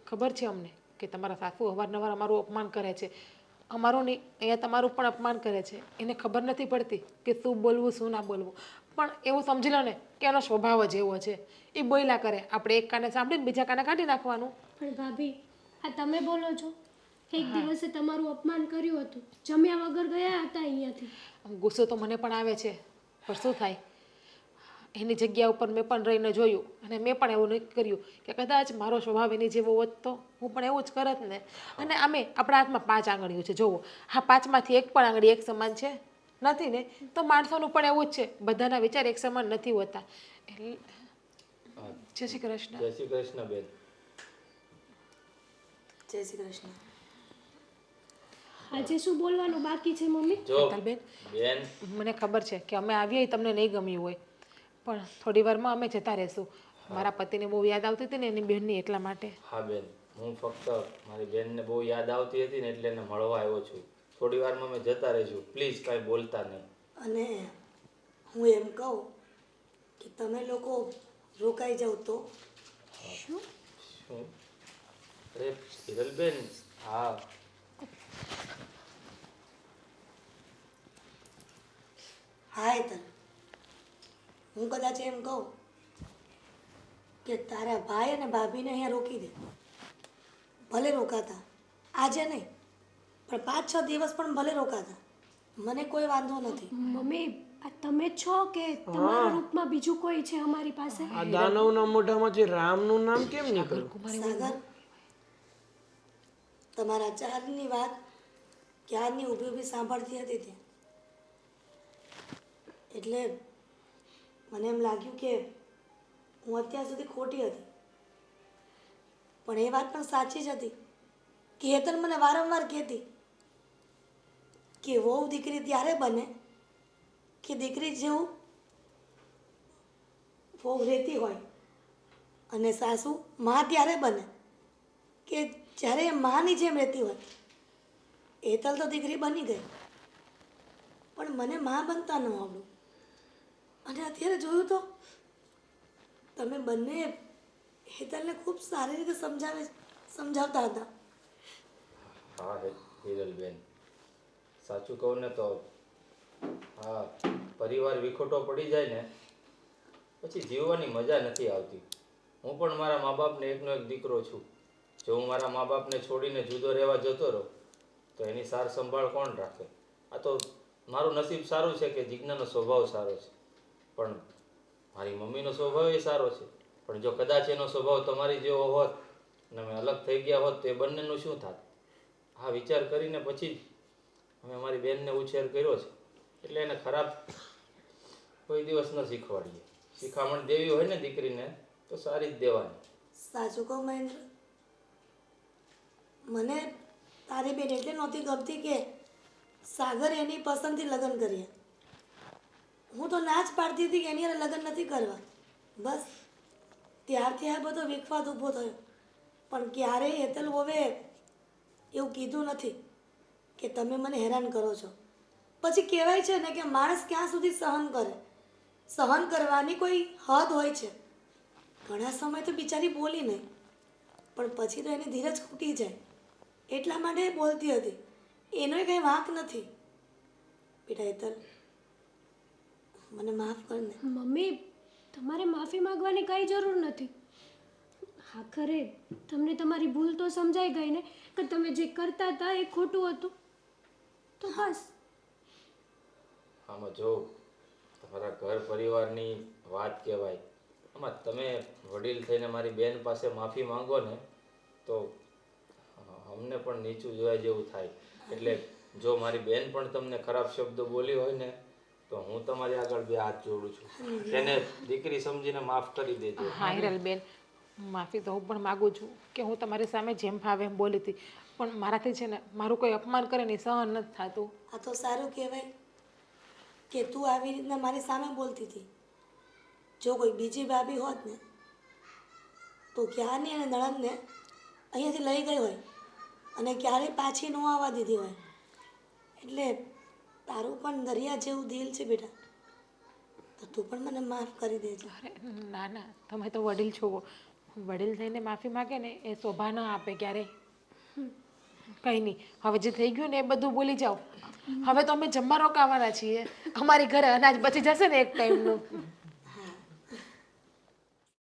ખબર છે અમને કે તમારા સાસુ અવારનવાર અમારું અપમાન કરે છે, અમારું નહીં, અહીંયા તમારું પણ અપમાન કરે છે. એને ખબર નથી પડતી કે શું બોલવું શું ના બોલવું, પણ એવું સમજી લો ને કે એનો સ્વભાવ જ એવો છે. એ બોલ્યા કરે, આપણે એક કાને સાંભળીને બીજા કાને કાઢી નાખવાનું. પણ ભાભી, આ તમે બોલો છો. એક દિવસે તમારું અપમાન કર્યું હતું, જમ્યા વગર ગયા હતા અહીંયાથી. ગુસ્સો તો મને પણ આવે છે, પણ શું થાય, એની જગ્યા ઉપર મેં પણ રહીને જોયું અને મેં પણ એવું નક્કી કર્યું કે કદાચ મારો સ્વભાવ એની જેવો હોત તો હું પણ એવું જ કરત ને. અને અમે આપણા હાથમાં 5 આંગળીઓ છે, જોવો, હા 5માંથી એક પણ આંગળી એક સમાન છે નથી ને, તો માણસોનું પણ એવું જ છે, બધાના વિચાર એક સમાન નથી હોતા. એટલે જય શ્રી કૃષ્ણ. જય શ્રી કૃષ્ણ બેન. જય શ્રી કૃષ્ણ. આજે શું બોલવાનું બાકી છે મમ્મી? જો હેતલબેન, બેન, મને ખબર છે કે અમે આવીએ એ તમને નહીં ગમ્યું હોય, પણ થોડી વારમાં અમે જતા રહેશું. મારા પતિને બહુ યાદ આવતી હતી ને એની બહેનની, એટલા માટે. હા બેન, હું ફક્ત મારી બેનને બહુ યાદ આવતી હતી ને એટલે એને મળવા આવ્યો છું. થોડી વારમાં અમે જતા રહીશું. પ્લીઝ કાંઈ બોલતા નહીં. અને હું એમ કહું કે તમે લોકો રોકાઈ જાઓ તો. શું? અરે હિરલબેન, હા હા હેતલ, હું કદાચ એમ કહું કે તારા ભાઈ અને ભાભીને અહીંયા રોકી દે. ભલે રોકાતા, આજે નહીં પણ 5-6 દિવસ પણ ભલે રોકાતા, મને કોઈ વાંધો નથી. મમ્મી આ તમે જ છો કે તમારા રૂપમાં બીજું કોઈ છે અમારી પાસે? આ દાનવના મોઢામાંથી રામનું નામ કેમ નીકળ્યું? સાગર, તમારા ચારની વાત ક્યારની ઊભી ઊભી સાંભળતી હતી ત્યાં, એટલે મને એમ લાગ્યું કે હું અત્યાર સુધી ખોટી હતી. પણ એ વાત પણ સાચી જ હતી કે હેતલ મને વારંવાર કહેતી કે વહુ દીકરી ત્યારે બને કે દીકરી જેવું વહુ રહેતી હોય, અને સાસુ માં ત્યારે બને કે જ્યારે એ માની જેમ રહેતી હોય. હેતલ તો દીકરી બની ગઈ, પણ મને માં બનતા ન આવડું. અને અત્યારે જોયું તો તમે બંને હેતલને ખૂબ સારી રીતે સમજાવતા હતા. હા હિરલબેન, સાચું કહું ને તો હા, પરિવાર વિખોટો પડી જાય ને પછી જીવવાની મજા નથી આવતી. હું પણ મારા મા બાપને એકનો એક દીકરો છું. જો હું મારા મા બાપને છોડીને જુદો રહેવા જતો રહું તો એની સાર સંભાળ કોણ રાખે? આ તો મારું નસીબ સારું છે કે જીજ્ઞાનો સ્વભાવ સારો છે, પણ મારી મમ્મીનો સ્વભાવ એ સારો છે. પણ જો કદાચ એનો સ્વભાવ તમારી જેવો હોત અને અમે અલગ થઈ ગયા હોત તો એ બંનેનું શું થાત? આ વિચાર કરીને પછી જ અમે અમારી બેનને ઉછેર કર્યો છે. એટલે એને ખરાબ કોઈ દિવસ ન શીખવાડીએ. શિખામણ દેવી હોય ને દીકરીને તો સારી જ દેવાની. સાચું કહું મહેન્દ્ર, મને તારી બેન એટલે નહોતી ગમતી કે સાગર એની પસંદથી લગ્ન કર્યા. હું તો ના જ પાડતી હતી કે એની હારે લગ્ન નથી કરવા. બસ ત્યારથી આ બધો વિખવાદ ઊભો થયો. પણ ક્યારેય હેતલ વોવે એવું કીધું નથી કે તમે મને હેરાન કરો છો. પછી કહેવાય છે ને કે માણસ ક્યાં સુધી સહન કરે, સહન કરવાની કોઈ હદ હોય છે. ઘણા સમય તો બિચારી બોલી નહીં, પણ પછી તો એની ધીરજ ખૂટી જાય એટલા માટે બોલતી હતી. એનોય કંઈ વાંક નથી. બેટા હેતલ, મને માફ કર ને. મમ્મી તમારે માફી માંગવાની કઈ જરૂર નથી. આખરે તમને તમારી ભૂલ તો સમજાઈ ગઈ ને કે તમે જે કરતા હતા એ ખોટું હતું, તો બસ. આમાં જો તમારા ઘર પરિવારની વાત કહેવાય, આમાં તમે વડીલ થઈને મારી બેન પાસે માફી માંગો ને તો અમને પણ નીચું જોયા જેવું થાય. એટલે જો મારી બેન પણ તમને ખરાબ શબ્દો બોલી હોય ને તો હું તમારી આગળ 2 હાથ જોડું છું. તેને દીકરી સમજીને માફ કરી દેજો. હા હિરલબેન, માફી તો હું પણ માગું છું કે હું તમારી સામે જેમ ફાવે એમ બોલી હતી, પણ મારાથી છે ને મારું કોઈ અપમાન કરે ને સહન નથી થતું. આ તો સારું કહેવાય કે તું આવી રીતના મારી સામે બોલતી હતી. જો કોઈ બીજી ભાભી હોત ને તો ક્યારની એને નણંદને અહીંયાથી લઈ ગઈ હોય અને ક્યારેય પાછી ન આવવા દીધી હોય. એટલે તારું પણ દરિયા જેવું દિલ છે બેટા, તો તું પણ મને માફ કરી દેજે. અરે ના ના, તમે તો વડીલ છો. વડીલ થઈને માફી માગે ને એ શોભા ન આપે ક્યારેય. કંઈ નહીં, હવે જે થઈ ગયું ને એ બધું ભૂલી જાઓ. હવે તો અમે જમવા રોકાવાના છીએ. અમારી ઘરે અનાજ બચી જશે ને એક ટાઈમનું.